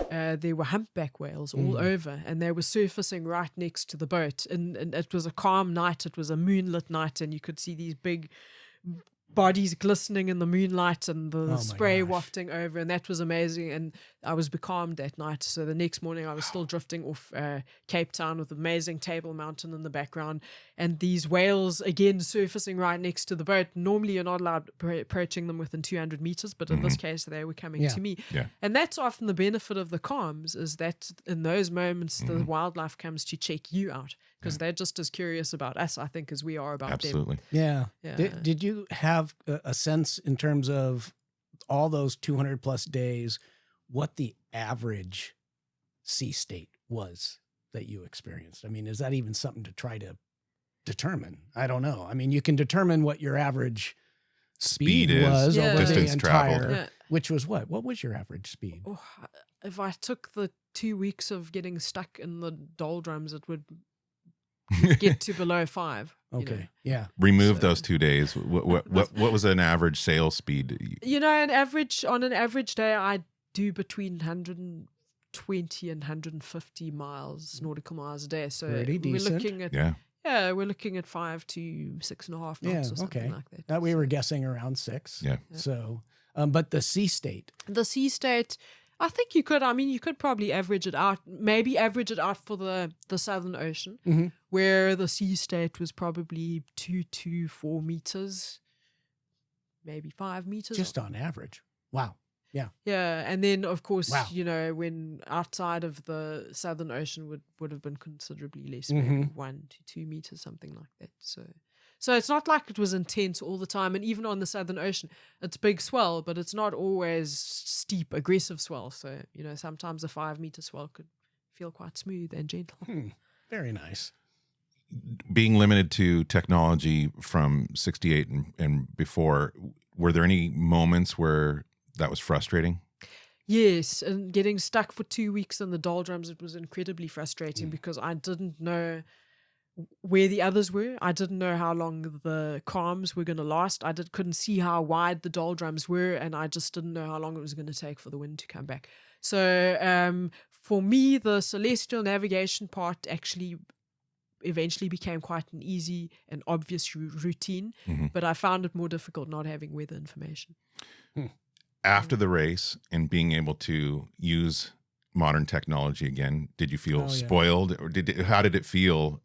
there were humpback whales all over, and they were surfacing right next to the boat. And it was a calm night. It was a moonlit night, and you could see these big bodies glistening in the moonlight and the spray wafting over, and that was amazing. And I was becalmed that night. So the next morning I was still drifting off Cape Town with amazing Table Mountain in the background, and these whales again surfacing right next to the boat. Normally you're not allowed approaching them within 200 meters, but in this case they were coming to me. Yeah. And that's often the benefit of the calms, is that in those moments the wildlife comes to check you out, because they're just as curious about us, I think, as we are about Absolutely. them. Yeah. Yeah. Did you have a sense in terms of all those 200 plus days, what the average sea state was that you experienced? I mean, is that even something to try to determine? I don't know. I mean, you can determine what your average speed was over distance the entire, traveled. which was what? What was your average speed? Oh, if I took the 2 weeks of getting stuck in the doldrums, it would get to below 5. Okay. Yeah. Remove those 2 days. What was an average sail speed? On an average day, I do between 120 and 150 miles, nautical miles a day. So Pretty decent. We're looking at 5 to 6.5 knots or something like that. We were guessing around 6. Yeah. So, but the sea state. The sea state, I think you could probably average it out, for the Southern Ocean, where the sea state was probably 2 to 4 meters, maybe 5 meters. Just on average. Wow. Yeah. Yeah. And then, of course, when outside of the Southern Ocean would have been considerably less, maybe 1 to 2 meters, something like that. So it's not like it was intense all the time. And even on the Southern Ocean, it's big swell, but it's not always steep, aggressive swell. So, sometimes a 5-meter swell could feel quite smooth and gentle. Very nice. Being limited to technology from 68 and before, were there any moments where that was frustrating? Yes, and getting stuck for 2 weeks in the doldrums, it was incredibly frustrating because I didn't know where the others were. I didn't know how long the calms were going to last. I couldn't see how wide the doldrums were, and I just didn't know how long it was going to take for the wind to come back. So for me, the celestial navigation part actually eventually became quite an easy and obvious routine, but I found it more difficult not having weather information. After the race and being able to use modern technology again, did you feel spoiled, or how did it feel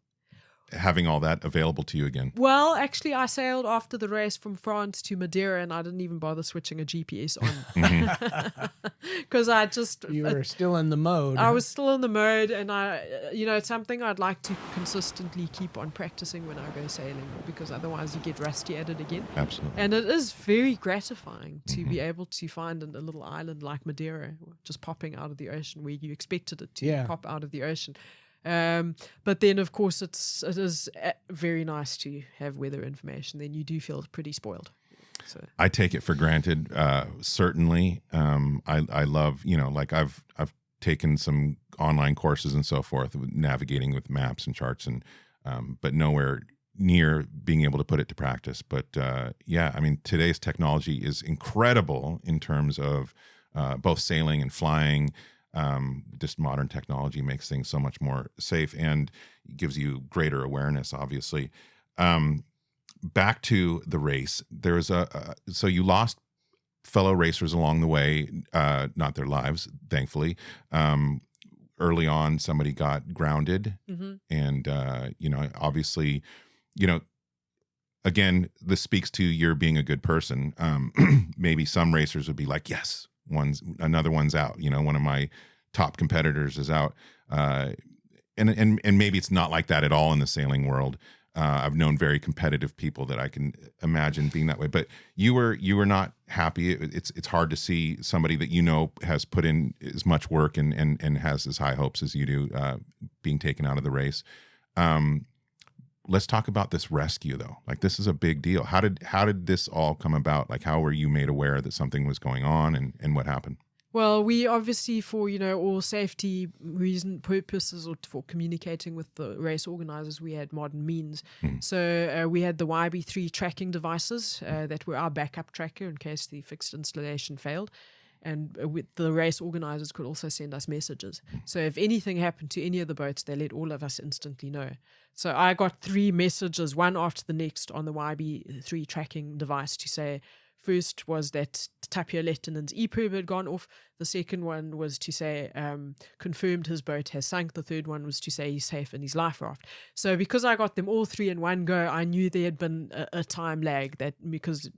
having all that available to you again? Well, actually, I sailed after the race from France to Madeira, and I didn't even bother switching a GPS on because you were still in the mode. I was still in the mode, and it's something I'd like to consistently keep on practicing when I go sailing, because otherwise you get rusty at it again. Absolutely. And it is very gratifying to be able to find a little island like Madeira just popping out of the ocean where you expected it to pop out of the ocean. But then, of course, it is very nice to have weather information. Then you do feel pretty spoiled. So I take it for granted. Certainly, I love, I've taken some online courses and so forth, navigating with maps and charts, and but nowhere near being able to put it to practice. But today's technology is incredible in terms of both sailing and flying. Just modern technology makes things so much more safe and gives you greater awareness, obviously. Back to the race, there's so you lost fellow racers along the way, not their lives, thankfully. Early on, somebody got grounded, and obviously, again, this speaks to your being a good person. Maybe some racers would be like, yes, another one's out. One of my top competitors is out, and maybe it's not like that at all in the sailing world. I've known very competitive people that I can imagine being that way, but you were not happy. It's hard to see somebody that has put in as much work and has as high hopes as you do being taken out of the race. let's talk about this rescue though. Like, this is a big deal. How did this all come about? Like, how were you made aware that something was going on, and what happened? Well, we obviously, for all safety purposes, or for communicating with the race organizers, we had modern means. So we had the YB3 tracking devices that were our backup tracker in case the fixed installation failed. And the race organizers could also send us messages. So if anything happened to any of the boats, they let all of us instantly know. So I got 3 messages, one after the next, on the YB3 tracking device to say, first was that Tapio Lettinen's EPIRB had gone off. The second one was to say, confirmed his boat has sunk. The third one was to say he's safe in his life raft. So because I got them all 3 in one go, I knew there had been a time lag, that because,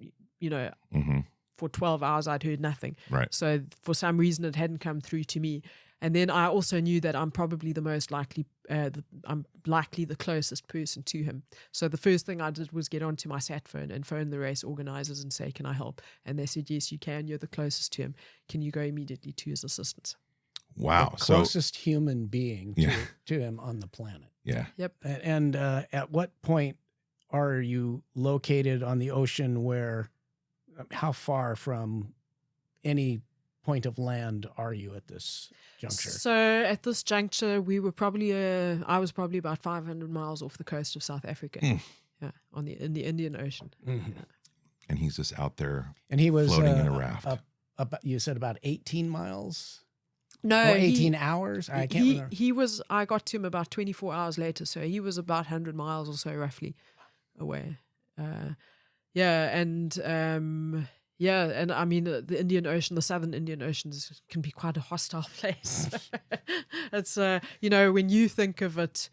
for 12 hours I'd heard nothing. Right. So for some reason it hadn't come through to me. And then I also knew that I'm probably the most likely, I'm likely the closest person to him. So the first thing I did was get onto my sat phone and phone the race organizers and say, can I help? And they said, yes, you can. You're the closest to him. Can you go immediately to his assistance? Wow. The closest human being to him on the planet. Yeah. Yep. And at what point are you located on the ocean where, how far from any point of land are you at this juncture? So at this juncture, we were probably, I was probably about 500 miles off the coast of South Africa. Yeah, in the Indian Ocean. Mm-hmm. Yeah. And he's just out there, and he was floating in a raft. You said about 18 miles? No, or 18 hours? I can't remember. He was, I got to him about 24 hours later, so he was about 100 miles or so roughly away. And I mean, the Indian Ocean, the Southern Indian Ocean can be quite a hostile place. It's, when you think of it,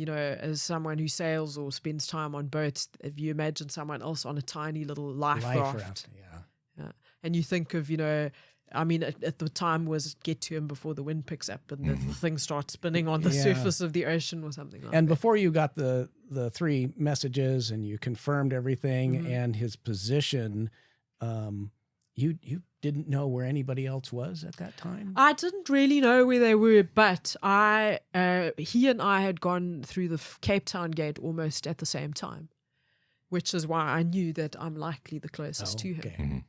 as someone who sails or spends time on boats, if you imagine someone else on a tiny little life raft. Yeah. And you think of, at the time was get to him before the wind picks up and the thing starts spinning on the surface of the ocean or something like that. And before you got the 3 messages and you confirmed everything and his position, you didn't know where anybody else was at that time? I didn't really know where they were, but he and I had gone through the Cape Town gate almost at the same time, which is why I knew that I'm likely the closest to him. Okay.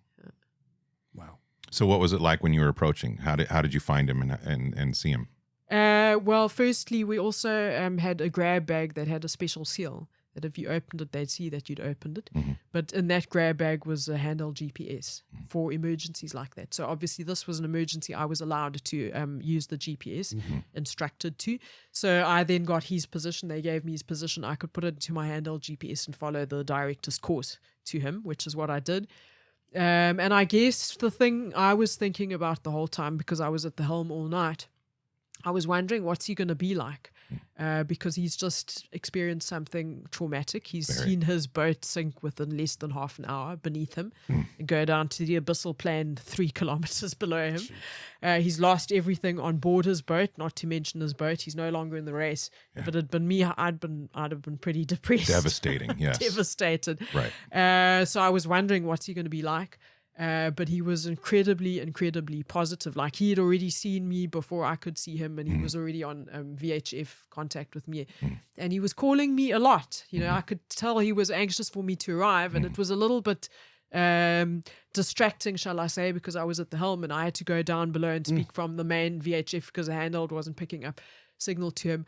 Wow. So what was it like when you were approaching? How did you find him and see him? Well, firstly, we also had a grab bag that had a special seal that if you opened it, they'd see that you'd opened it. But in that grab bag was a handheld GPS for emergencies like that. So obviously this was an emergency. I was allowed to use the GPS, instructed to. So I then got his position. They gave me his position. I could put it into my handheld GPS and follow the director's course to him, which is what I did. And I guess the thing I was thinking about the whole time, because I was at the helm all night, I was wondering what's he going to be like, because he's just experienced something traumatic. He's seen his boat sink within less than half an hour beneath him and go down to the abyssal plain 3 kilometers below him. He's lost everything on board his boat, not to mention his boat. He's no longer in the race. If it had been me, I'd have been pretty depressed. Devastating, yes. Devastated. Right. So I was wondering what's he going to be like. But he was incredibly, incredibly positive. Like, he had already seen me before I could see him, and he was already on VHF contact with me. And he was calling me a lot. I could tell he was anxious for me to arrive, and it was a little bit distracting, shall I say, because I was at the helm and I had to go down below and speak from the main VHF because the handheld wasn't picking up signal to him.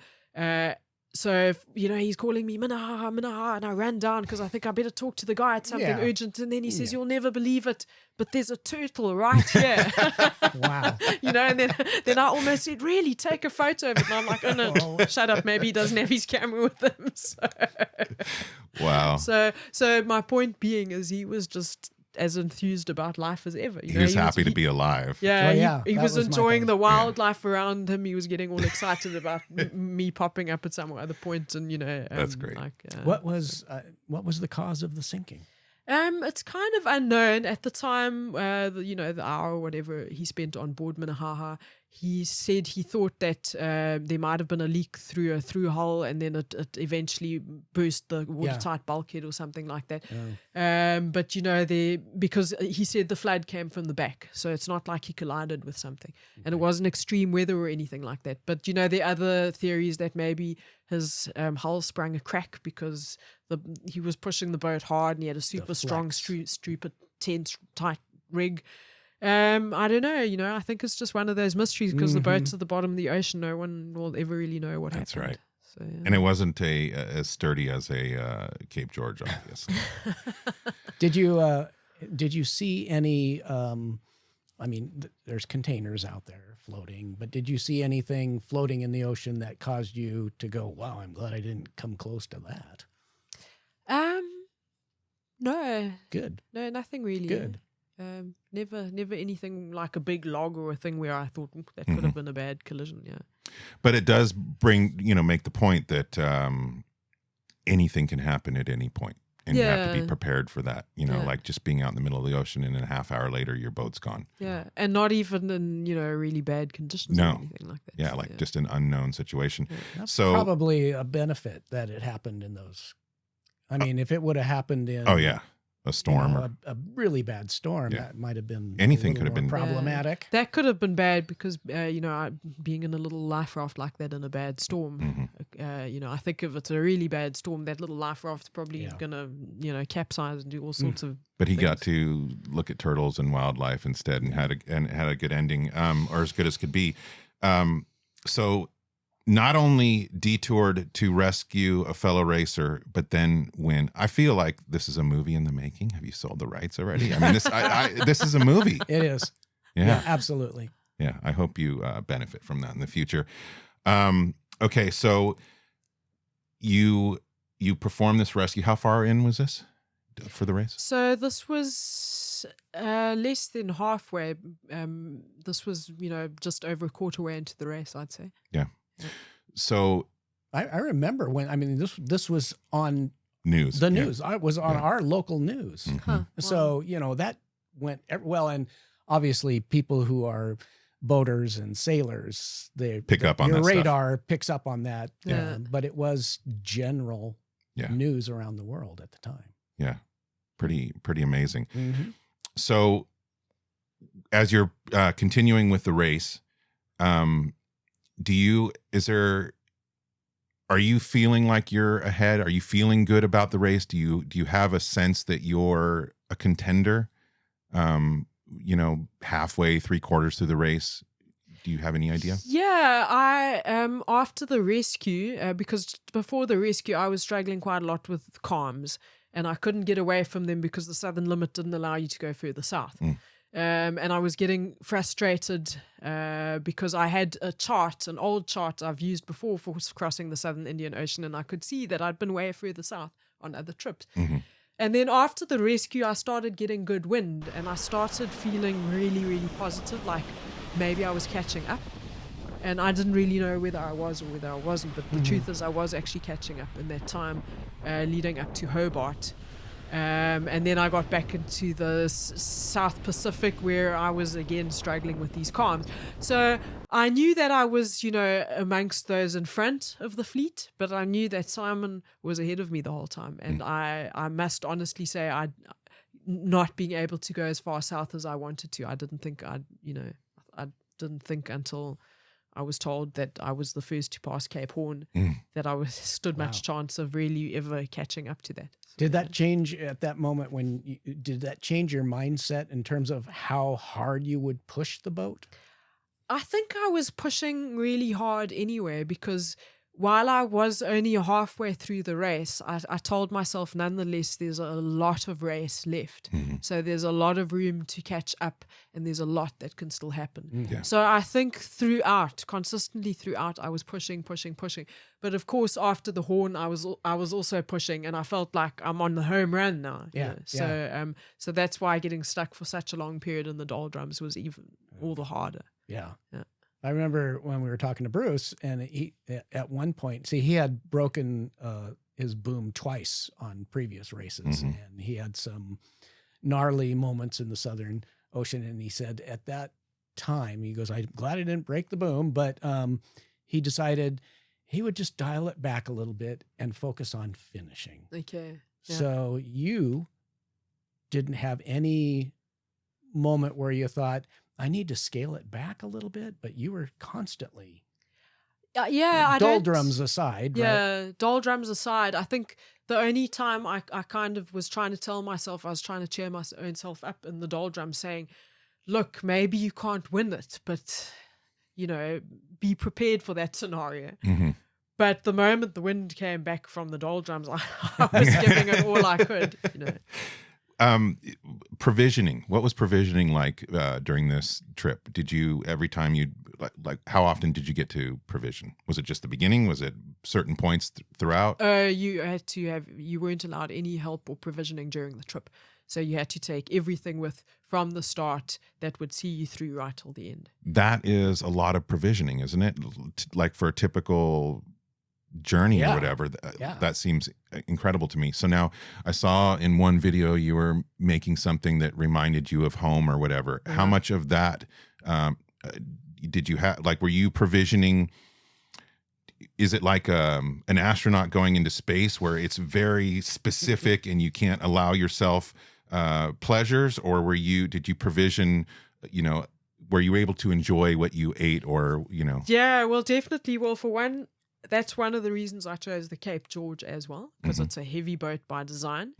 So, he's calling me, Minihaha, Minihaha, and I ran down because I think I better talk to the guy. It's something urgent. And then he says, you'll never believe it, but there's a turtle right here. Wow. And then I almost said, really, take a photo of it. And I'm like, oh, no, shut up. Maybe he doesn't have his camera with him. Wow. So my point being is he was just as enthused about life as ever. He was happy to be alive. Yeah, he was enjoying the wildlife around him. He was getting all excited about me popping up at some other point, and that's great. What was the cause of the sinking? It's kind of unknown at the time. The hour or whatever he spent on board Minihaha, he said he thought that there might have been a leak through a through hull, and then it eventually burst the watertight bulkhead or something like that. But because he said the flood came from the back, so it's not like he collided with something, and it wasn't extreme weather or anything like that. But there are other theories that maybe his hull sprung a crack because he was pushing the boat hard and he had a super strong, stupid, tense, tight rig. I don't know. I think it's just one of those mysteries because the boat's at the bottom of the ocean. No one will ever really know what happened. That's right. So, yeah. And it wasn't as sturdy as a Cape George, obviously. Did you see any? There's containers out there floating, but did you see anything floating in the ocean that caused you to go, "Wow, I'm glad I didn't come close to that"? No. Good. No, nothing really. Good. Never anything like a big log or a thing where I thought that could have been a bad collision. Yeah. But it does make the point that anything can happen at any point. And you have to be prepared for that, like just being out in the middle of the ocean and a half hour later, your boat's gone. Yeah. And not even in, really bad conditions or anything like that. Yeah. So, just an unknown situation. Yeah. That's So probably a benefit that it happened in those. I mean, if it would have happened in a storm or a really bad storm, that might have been anything could have been problematic. That could have been bad because being in a little life raft like that in a bad storm, I think if it's a really bad storm, that little life raft's probably gonna capsize and do all sorts of. But he things. got to look at turtles and wildlife instead, and had a good ending, or as good as could be. So not only detoured to rescue a fellow racer, but then when I feel like this is a movie in the making. Have you sold the rights already? I mean, this is a movie. It is. Yeah, absolutely. Yeah, I hope you benefit from that in the future. Okay, so you performed this rescue. How far in was this for the race? So this was less than halfway. This was just over a quarter way into the race, I'd say. Yeah. So I remember when this was on news. The news. I was on our local news. Mm-hmm. Huh, wow. So that went well, and obviously people who are boaters and sailors, they pick up on your that radar stuff. Picks up on that. Yeah. But it was general news around the world at the time. Yeah, pretty amazing. Mm-hmm. So as you're continuing with the race, are you feeling like you're ahead? Are you feeling good about the race? Do you have a sense that you're a contender? Halfway, 3/4 through the race. Do you have any idea? Yeah, I after the rescue, because before the rescue I was struggling quite a lot with calms, and I couldn't get away from them because the southern limit didn't allow you to go further south. And I was getting frustrated because I had an old chart I've used before for crossing the Southern Indian Ocean, and I could see that I'd been way further south on other trips. Mm-hmm. And then after the rescue, I started getting good wind, and I started feeling really, really positive, like maybe I was catching up. And I didn't really know whether I was or whether I wasn't, but the truth is I was actually catching up in that time leading up to Hobart. And then I got back into the South Pacific where I was again struggling with these calms. So I knew that I was, amongst those in front of the fleet, but I knew that Simon was ahead of me the whole time. And I must honestly say I not being able to go as far south as I wanted to. I didn't think I didn't think until I was told that I was the first to pass Cape Horn that I stood much chance of really ever catching up to that. Did that change at that moment did that change your mindset in terms of how hard you would push the boat? I think I was pushing really hard anyway, because while I was only halfway through the race, I told myself nonetheless there's a lot of race left. Mm-hmm. So there's a lot of room to catch up, and there's a lot that can still happen. Yeah. So I think consistently throughout, I was pushing. But of course, after the horn, I was also pushing, and I felt like I'm on the home run now. Yeah. So that's why getting stuck for such a long period in the doldrums was even all the harder. Yeah. Yeah. I remember when we were talking to Bruce, and he at one point, he had broken his boom twice on previous races, and he had some gnarly moments in the Southern Ocean. And he said at that time, he goes, "I'm glad I didn't break the boom," but he decided he would just dial it back a little bit and focus on finishing. Okay. Yeah. So you didn't have any moment where you thought, I need to scale it back a little bit, but you were constantly doldrums aside. Yeah, right? doldrums aside, I think the only time I kind of was trying to tell myself, I was trying to cheer my own self up in the doldrums, saying, look, maybe you can't win it, but, you know, be prepared for that scenario. Mm-hmm. But the moment the wind came back from the doldrums, I was giving it all I could, you know. Provisioning. What was provisioning like during this trip? Did you, every time you like how often did you get to provision? Was it just the beginning? Was it certain points throughout? You weren't allowed any help or provisioning during the trip. So you had to take everything with from the start that would see you through right till the end. That is a lot of provisioning, isn't it? Like for a typical journey or whatever. That seems incredible to me. So now I saw in one video you were making something that reminded you of home or whatever. How much of that did you have? Like, were you provisioning? Is it like an astronaut going into space where it's very specific and you can't allow yourself pleasures? Or did you provision, you know, were you able to enjoy what you ate or, you know? Yeah, well, definitely. Well, for one, that's one of the reasons I chose the Cape George as well, because it's a heavy boat by design.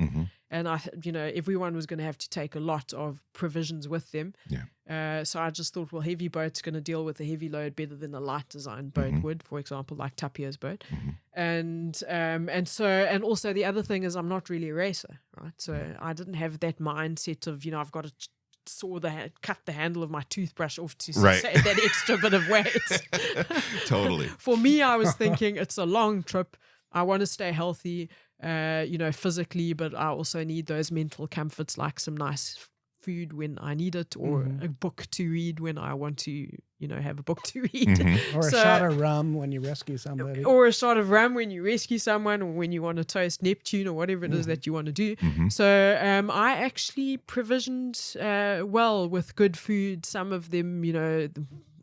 And everyone was going to have to take a lot of provisions with them. Yeah. So I just thought, well, heavy boat's going to deal with a heavy load better than a light design boat would, for example, like Tapia's boat. And also the other thing is I'm not really a racer, right? So I didn't have that mindset of, you know, I've got to cut the handle of my toothbrush off to save that extra bit of weight. Totally. For me, I was thinking it's a long trip. I want to stay healthy, physically, but I also need those mental comforts like some nice food when I need it, or a book to read when I want to, you know, have a book to read. Or a shot of rum when you rescue somebody. Or a shot of rum when you rescue someone, or when you want to toast Neptune or whatever it is that you want to do. So I actually provisioned well with good food. Some of them, you know,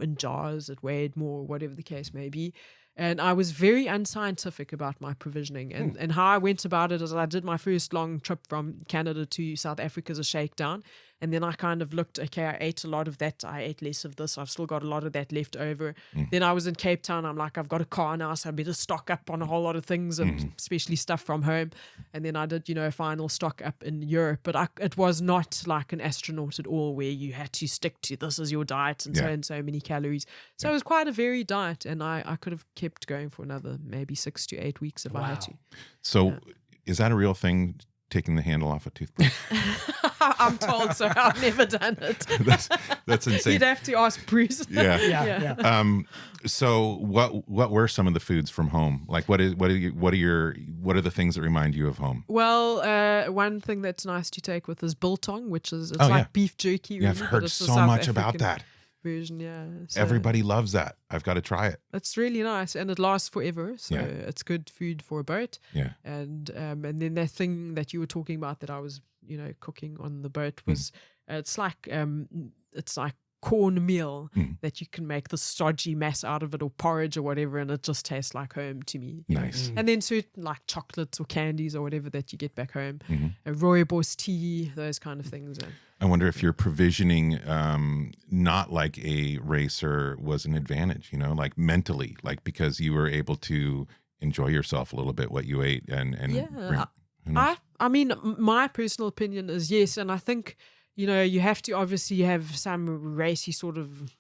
in jars that weighed more, whatever the case may be. And I was very unscientific about my provisioning. And how I went about it is I did my first long trip from Canada to South Africa as a shakedown. And then I kind of looked, okay, I ate a lot of that. I ate less of this. I've still got a lot of that left over. Then I was in Cape Town. I'm like, I've got a car now, so I better stock up on a whole lot of things, and especially stuff from home. And then I did, you know, a final stock up in Europe. But it was not like an astronaut at all, where you had to stick to this as your diet and so many calories. So it was quite a varied diet, and I could have kept going for another maybe 6 to 8 weeks if I had to. So is that a real thing, taking the handle off a toothbrush? I'm told so. I've never done it. That's insane. You'd have to ask Bruce. Yeah. So what were some of the foods from home? Like what are the things that remind you of home? Well, one thing that's nice to take with is biltong, which is like beef jerky. Really, I've heard so much about that version. Yeah, so everybody loves that. I've got to try it. It's really nice, and it lasts forever. So it's good food for a boat. Yeah. And then that thing that you were talking about that I was, you know, cooking on the boat was it's like cornmeal that you can make the stodgy mass out of it, or porridge or whatever, and it just tastes like home to me. Nice. And then certain like chocolates or candies or whatever that you get back home, a rooibos tea, those kind of things. I wonder if your provisioning, not like a racer, was an advantage, you know, like mentally, like because you were able to enjoy yourself a little bit, what you ate I mean, my personal opinion is yes. And I think, you know, you have to obviously have some racy sort of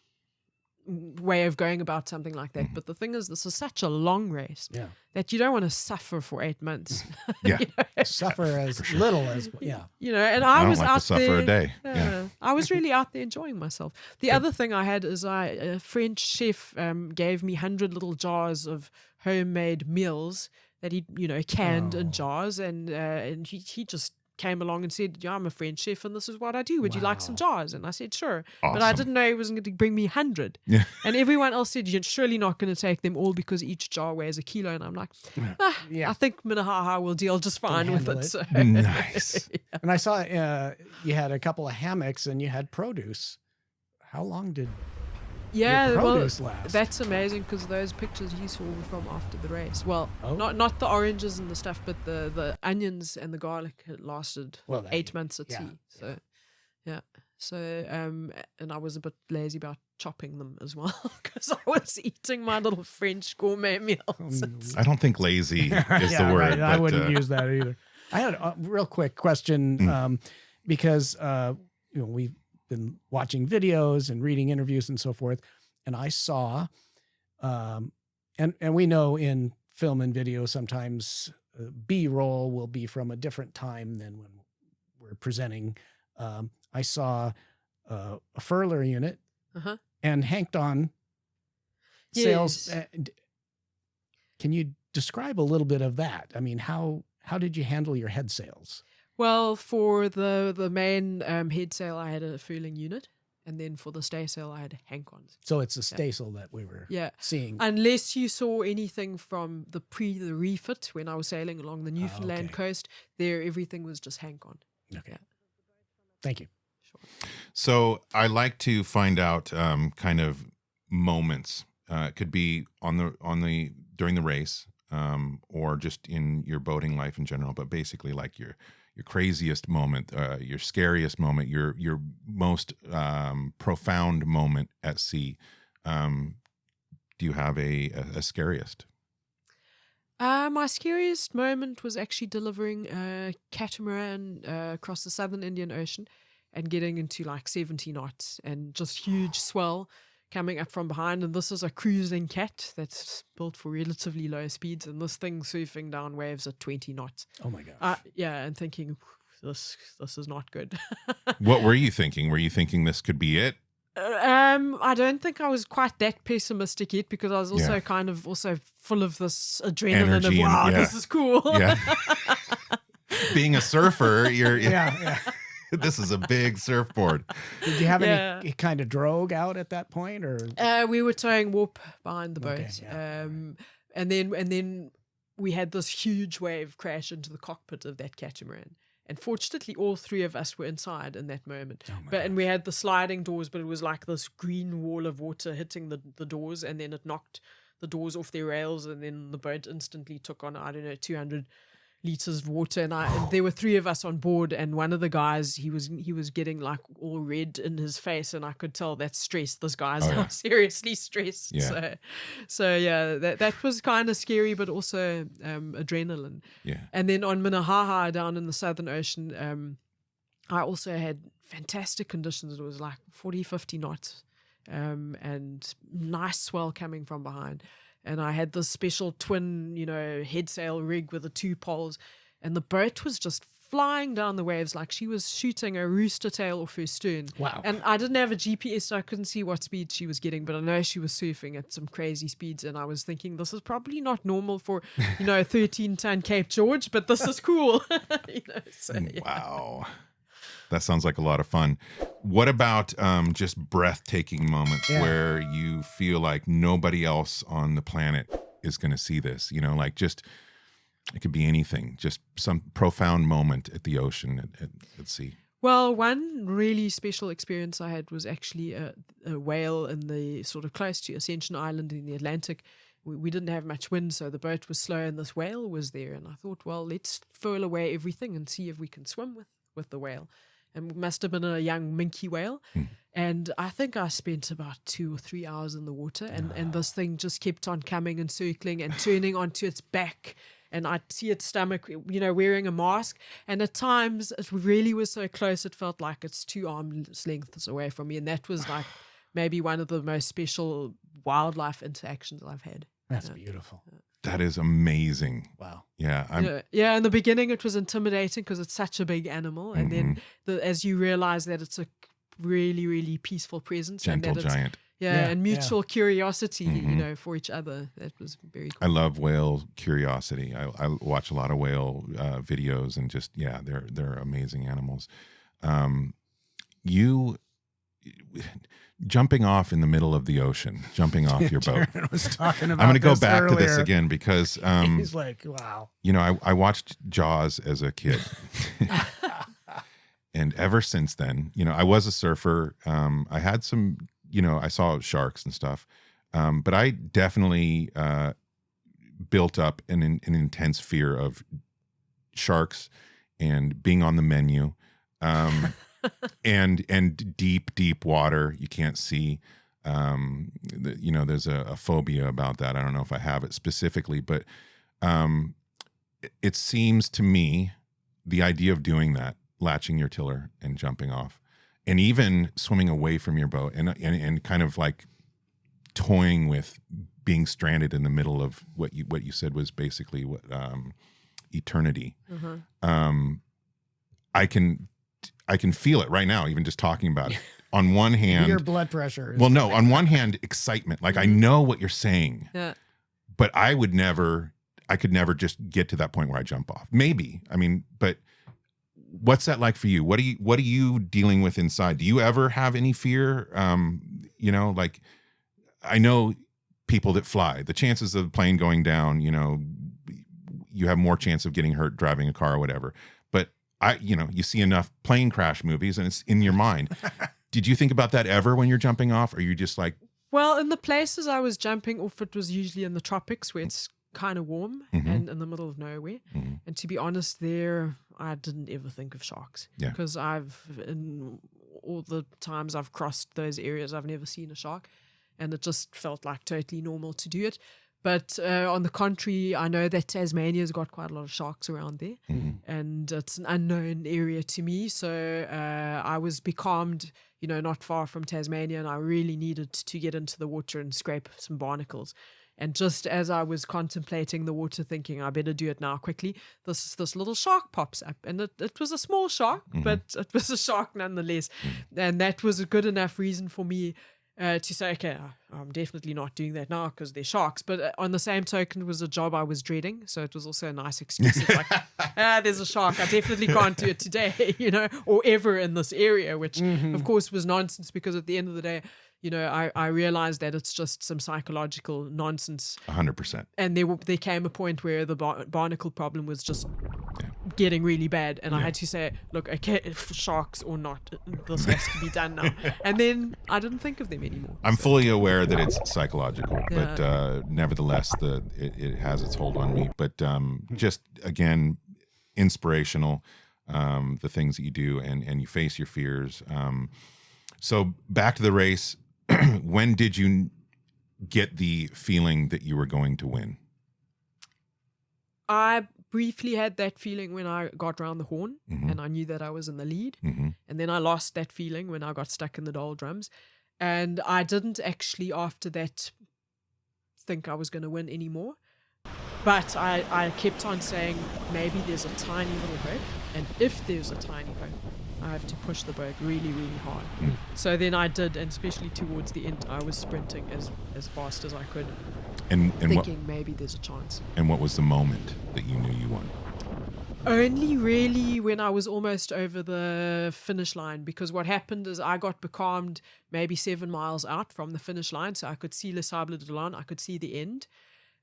way of going about something like that. But the thing is, this is such a long race that you don't want to suffer for 8 months. Yeah. You know? Suffer as little as, You know, and I was like out to suffer there. a day. I was really out there enjoying myself. The other thing I had is a French chef gave me 100 little jars of homemade meals that he, you know, canned in jars, and he just came along and said, yeah, I'm a French chef and this is what I do. Would you like some jars? And I said, sure. Awesome. But I didn't know he wasn't going to bring me 100. Yeah. And everyone else said, you're surely not going to take them all because each jar weighs a kilo. And I'm like, I think Minihaha will deal just fine with it. So. Nice. Yeah. And I saw you had a couple of hammocks and you had produce. How long did your produce last? That's amazing because those pictures you saw were from after the race. Well, not the oranges and the stuff, but the onions and the garlic had lasted 8 months at sea. So, yeah. So, and I was a bit lazy about chopping them as well because I was eating my little French gourmet meals. I don't think lazy is the word. Right. I wouldn't use that either. I had a real quick question because we've been watching videos and reading interviews and so forth, and I saw, and we know in film and video sometimes B-roll will be from a different time than when we're presenting. I saw a furler unit and hanked on sails. Can you describe a little bit of that? I mean, how did you handle your head sails? Well, for the main head sail, I had a furling unit. And then for the staysail, I had hank-ons. So it's a staysail that we were seeing. Unless you saw anything from the refit when I was sailing along the Newfoundland coast, there everything was just hank-on. Okay. Yeah. Thank you. Sure. So I like to find out kind of moments. It could be on the during the race, or just in your boating life in general. But basically, like your craziest moment, your scariest moment, your most profound moment at sea. Do you have a scariest? My scariest moment was actually delivering a catamaran across the Southern Indian Ocean and getting into like 70 knots and just huge swell coming up from behind. And this is a cruising cat that's built for relatively low speeds, and this thing surfing down waves at 20 knots. Oh my gosh. And thinking, this is not good. What were you thinking? Were you thinking this could be it? I don't think I was quite that pessimistic yet, because I was also kind of also full of this adrenaline Energy of, wow, and, this is cool. Yeah. Being a surfer, you're yeah. This is a big surfboard. Did you have any kind of drogue out at that point, or? We were towing warp behind the boat, yeah. and then we had this huge wave crash into the cockpit of that catamaran. And fortunately, all three of us were inside in that moment. And we had the sliding doors, but it was like this green wall of water hitting the doors, and then it knocked the doors off their rails, and then the boat instantly took on 200 liters of water, and there were three of us on board, and one of the guys, he was getting like all red in his face, and I could tell that's stress. This guy's seriously stressed. So that was kind of scary, but also adrenaline. And then on Minihaha down in the Southern Ocean, I also had fantastic conditions. It was like 40-50 knots, and nice swell coming from behind. And I had this special twin, head sail rig with the two poles, and the boat was just flying down the waves like she was shooting a rooster tail off her stern. Wow. And I didn't have a GPS, so I couldn't see what speed she was getting, but I know she was surfing at some crazy speeds, and I was thinking, this is probably not normal for, 13-ton Cape George, but this is cool. Wow. That sounds like a lot of fun. What about just breathtaking moments where you feel like nobody else on the planet is going to see this? Like just, it could be anything, just some profound moment at the ocean at sea. Well, one really special experience I had was actually a whale in the sort of close to Ascension Island in the Atlantic. We didn't have much wind, so the boat was slow, and this whale was there. And I thought, well, let's furl away everything and see if we can swim with the whale. And it must have been a young minke whale. And I think I spent about 2 or 3 hours in the water, and this thing just kept on coming and circling and turning onto its back. And I'd see its stomach, wearing a mask. And at times, it really was so close, it felt like it's 2 arms lengths away from me. And that was like maybe one of the most special wildlife interactions I've had. That's beautiful. That is amazing. Wow. Yeah. In the beginning, it was intimidating because it's such a big animal. And then as you realize that it's a really, really peaceful presence. Gentle giant. And mutual curiosity, for each other. That was very cool. I love whale curiosity. I watch a lot of whale videos, and just they're amazing animals. You jumping off in the middle of the ocean, jumping off your boat. Darren was talking about I'm going to go back earlier. to this again because he's like, wow. I watched Jaws as a kid. And ever since then, I was a surfer. I had some, I saw sharks and stuff. But I definitely built up an intense fear of sharks and being on the menu. And deep water you can't see. There's a phobia about that. I don't know if I have it specifically, but it seems to me the idea of doing that, latching your tiller and jumping off, and even swimming away from your boat, and kind of like toying with being stranded in the middle of what you said was basically eternity. I can feel it right now, even just talking about it. On one hand, your blood pressure. On one hand, excitement. Like I know what you're saying, but I could never just get to that point where I jump off. Maybe, but what's that like for you? What are you dealing with inside? Do you ever have any fear? Like I know people that fly. The chances of the plane going down, you have more chance of getting hurt driving a car or whatever. But you see enough plane crash movies and it's in your mind. Did you think about that ever when you're jumping off? Or are you just like... Well, in the places I was jumping off, it was usually in the tropics where it's kind of warm and in the middle of nowhere. And to be honest, there, I didn't ever think of sharks. Because in all the times I've crossed those areas, I've never seen a shark. And it just felt like totally normal to do it. But on the contrary, I know that Tasmania's got quite a lot of sharks around there, and it's an unknown area to me. So I was becalmed, not far from Tasmania, and I really needed to get into the water and scrape some barnacles. And just as I was contemplating the water, thinking I better do it now quickly, this little shark pops up, and it was a small shark, but it was a shark nonetheless, and that was a good enough reason for me to say, okay, I'm definitely not doing that now because they're sharks. But on the same token, it was a job I was dreading. So it was also a nice excuse. It's like, there's a shark. I definitely can't do it today, or ever in this area, which of course was nonsense because at the end of the day, I realized that it's just some psychological nonsense. 100%. And there came a point where the barnacle problem was just getting really bad. And I had to say, look, okay, sharks or not, this has to be done now. And then I didn't think of them anymore. I'm fully aware that it's psychological, but nevertheless, it has its hold on me. But just, again, inspirational, the things that you do, and you face your fears. So back to the race. When did you get the feeling that you were going to win? I briefly had that feeling when I got round the horn, and I knew that I was in the lead. And then I lost that feeling when I got stuck in the doldrums. And I didn't actually, after that, think I was going to win anymore. But I kept on saying, maybe there's a tiny little hope. And if there's a tiny hope, I have to push the boat really, really hard. So then I did, and especially towards the end, I was sprinting as fast as I could, and thinking maybe there's a chance. And what was the moment that you knew you won? Only really when I was almost over the finish line, because what happened is I got becalmed maybe 7 miles out from the finish line, so I could see Le Sable d'Olonne, I could see the end,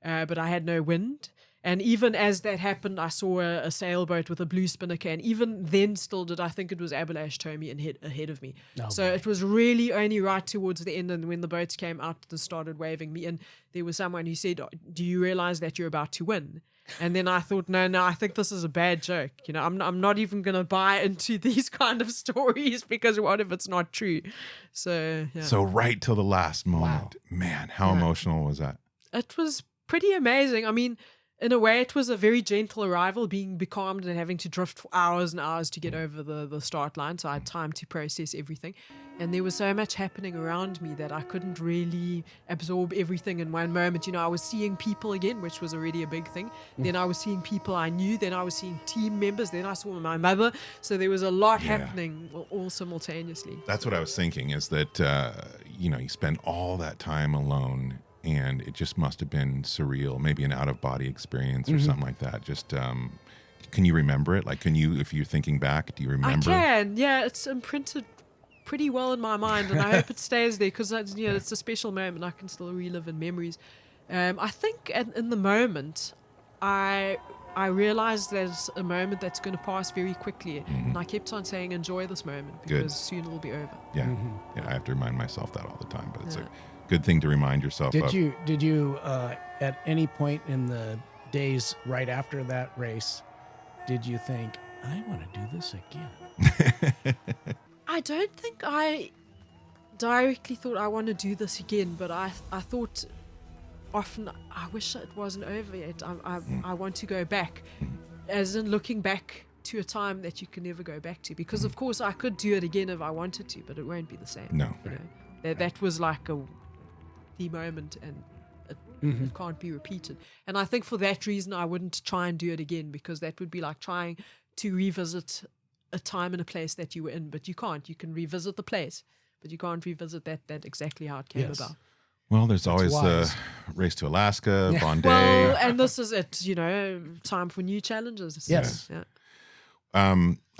but I had no wind. And even as that happened, I saw a sailboat with a blue spinnaker, and even then still did I think it was Abelage Tommy ahead of me. So it was really only right towards the end, and when the boats came out and started waving me in, there was someone who said, do you realize that you're about to win? And then I thought, no, I think this is a bad joke. I'm not even going to buy into these kind of stories, because what if it's not true? So, yeah. So right till the last moment. Wow. Man, how emotional was that? It was pretty amazing. I mean, in a way, it was a very gentle arrival, being becalmed and having to drift for hours and hours to get over the start line. So I had time to process everything. And there was so much happening around me that I couldn't really absorb everything in one moment. You know, I was seeing people again, which was already a big thing. Then I was seeing people I knew. Then I was seeing team members. Then I saw my mother. So there was a lot happening all simultaneously. That's what I was thinking, is that, you spend all that time alone, and it just must have been surreal, maybe an out-of-body experience or something like that. Just, can you remember it? Like, if you're thinking back, do you remember? I can, yeah. It's imprinted pretty well in my mind, and I hope it stays there, because it's a special moment. I can still relive in memories. I think in the moment, I realized there's a moment that's going to pass very quickly, and I kept on saying, enjoy this moment, because soon it'll be over. Yeah, yeah. I have to remind myself that all the time, but it's a good thing to remind yourself of. Did you at any point in the days right after that race, did you think, I want to do this again? I don't think I directly thought I want to do this again, but I thought often, I wish it wasn't over yet. I want to go back, as in looking back to a time that you can never go back to, because of course I could do it again if I wanted to, but it won't be the same. No. That was like the moment, and it can't be repeated. And I think for that reason I wouldn't try and do it again, because that would be like trying to revisit a time and a place that you were in, but you can't. You can revisit the place, but you can't revisit that exactly how it came about. Well, there's always the race to Alaska, Bondi. Well, and this is it, time for new challenges. Yes. Yeah.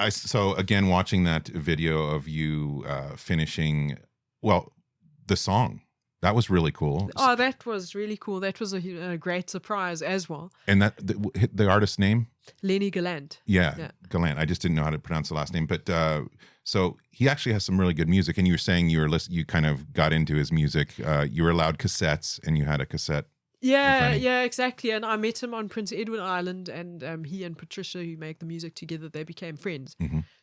So again, watching that video of you finishing, the song, that was really cool. Oh, that was really cool. That was a great surprise as well. And that the artist's name? Lenny Gallant. Yeah, Gallant. I just didn't know how to pronounce the last name. But so he actually has some really good music. And you were saying you kind of got into his music. You were allowed cassettes, and you had a cassette. Yeah, exactly. And I met him on Prince Edward Island, and he and Patricia, who make the music together, they became friends.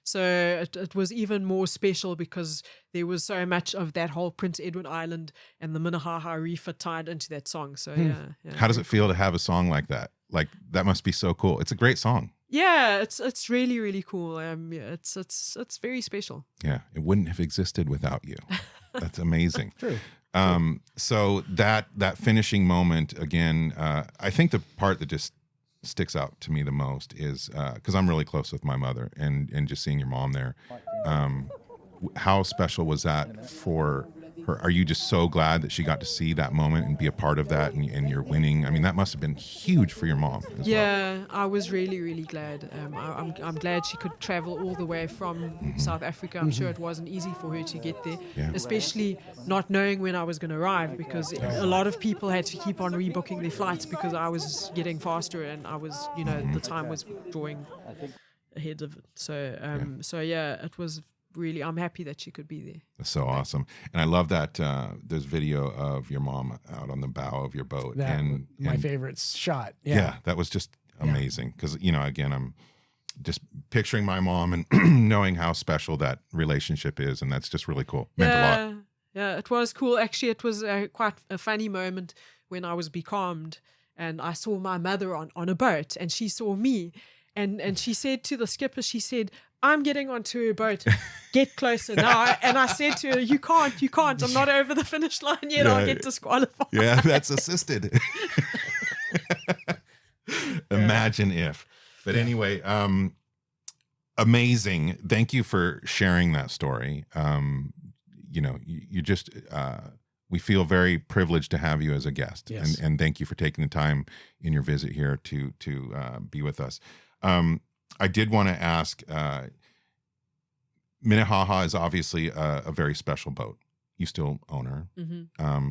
So it was even more special, because there was so much of that whole Prince Edward Island and the Minihaha reef tied into that song. So yeah. How does it feel to have a song like that? Like, that must be so cool. It's a great song. Yeah, it's really, really cool. It's very special. Yeah, it wouldn't have existed without you. That's amazing. True. So that finishing moment again, I think the part that just sticks out to me the most is because I'm really close with my mother, and just seeing your mom there. How special was that for her? Are you just so glad that she got to see that moment and be a part of that, and you're winning? I mean, that must have been huge for your mom as well. I was really, really glad. I'm glad she could travel all the way from South Africa. I'm sure it wasn't easy for her to get there, especially not knowing when I was going to arrive, because a lot of people had to keep on rebooking their flights because I was getting faster, and I was, the time was drawing ahead of it. So it was really, I'm happy that she could be there. That's so awesome. And I love that there's video of your mom out on the bow of your boat. And my favorite shot. Yeah, that was just amazing. Because, again, I'm just picturing my mom and knowing how special that relationship is. And that's just really cool. Meant a lot. Yeah, it was cool. Actually, it was quite a funny moment when I was becalmed and I saw my mother on a boat, and she saw me. And she said to the skipper, she said, I'm getting onto a boat. Get closer now. And I said to her, you can't. I'm not over the finish line yet. I'll get disqualified. Yeah, that's assisted. Imagine if. But anyway, amazing. Thank you for sharing that story. You just, we feel very privileged to have you as a guest. Yes. And thank you for taking the time in your visit here to be with us. I did want to ask, Minihaha is obviously a very special boat. You still own her. Mm-hmm.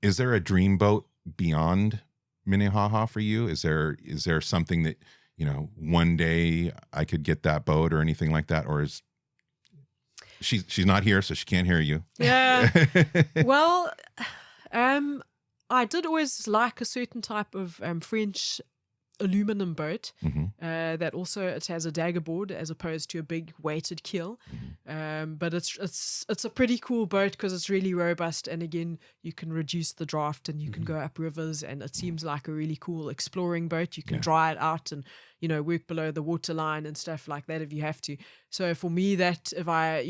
Is there a dream boat beyond Minihaha for you? Is there something that, one day I could get that boat or anything like that? Or is she's not here, so she can't hear you? Yeah. Well, I did always like a certain type of French aluminum boat that also it has a dagger board as opposed to a big weighted keel. But it's a pretty cool boat because it's really robust, and again you can reduce the draft and you can go up rivers, and it seems like a really cool exploring boat. You can dry it out and work below the waterline and stuff like that if you have to. So for me, that if I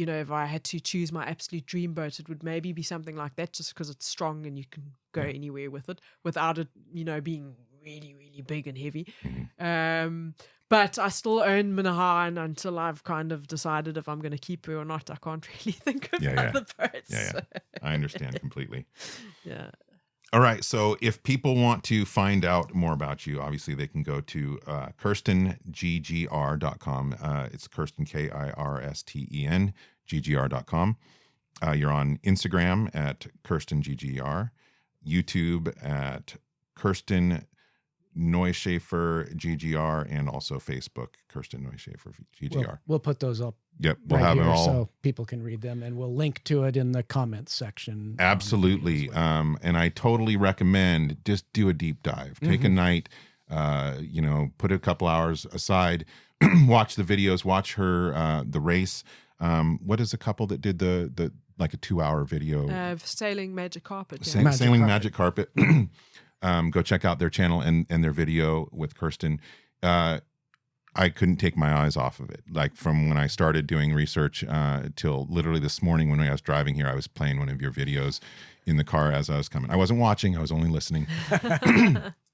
had to choose my absolute dream boat, it would maybe be something like that, just because it's strong and you can go anywhere with it without it being really, really big and heavy. But I still own Minihaha, and until I've kind of decided if I'm going to keep her or not, I can't really think of other boats. Yeah. I understand completely. Yeah. All right. So if people want to find out more about you, obviously they can go to KirstenGGR.com. It's Kirsten, KIRSTEN, GGR.com. You're on Instagram at KirstenGGR, YouTube at Kirsten Neuschäfer GGR, and also Facebook, Kirsten Neuschäfer GGR. We'll put those up. Yep, we'll have them all so people can read them, and we'll link to it in the comments section. Absolutely. And I totally recommend just do a deep dive. Take a night, put a couple hours aside, watch the videos, watch her the race. What is the couple that did the like a 2-hour video? Sailing Magic Carpet. Sailing Magic Carpet. Go check out their channel and their video with Kirsten. I couldn't take my eyes off of it. Like from when I started doing research till literally this morning when I was driving here, I was playing one of your videos in the car as I was coming. I wasn't watching, I was only listening.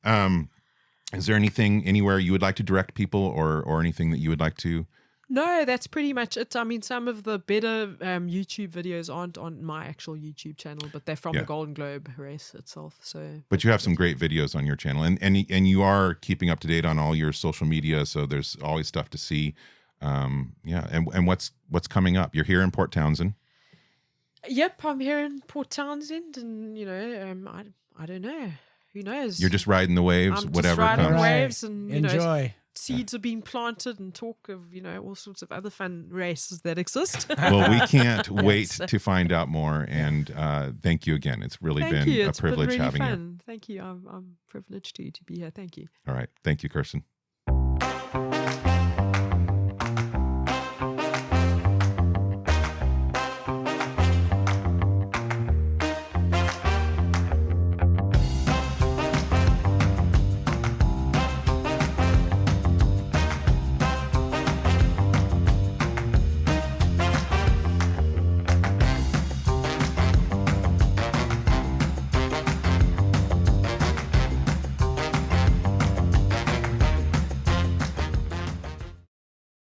Is there anything anywhere you would like to direct people or anything that you would like to? No, that's pretty much it. I mean, some of the better YouTube videos aren't on my actual YouTube channel, but they're from the Golden Globe race itself. So, but you have some great videos on your channel, and you are keeping up to date on all your social media, so there's always stuff to see. And what's coming up? You're here in Port Townsend. Yep, I'm here in Port Townsend, and I don't know. Who knows? You're just riding the waves, whatever just riding comes. The waves, and enjoy. Seeds are being planted, and talk of all sorts of other fun races that exist. Well, we can't wait to find out more, and thank you again. It's really been a privilege having you. Thank you. I'm privileged to be here. Thank you. All right, thank you, Kirsten.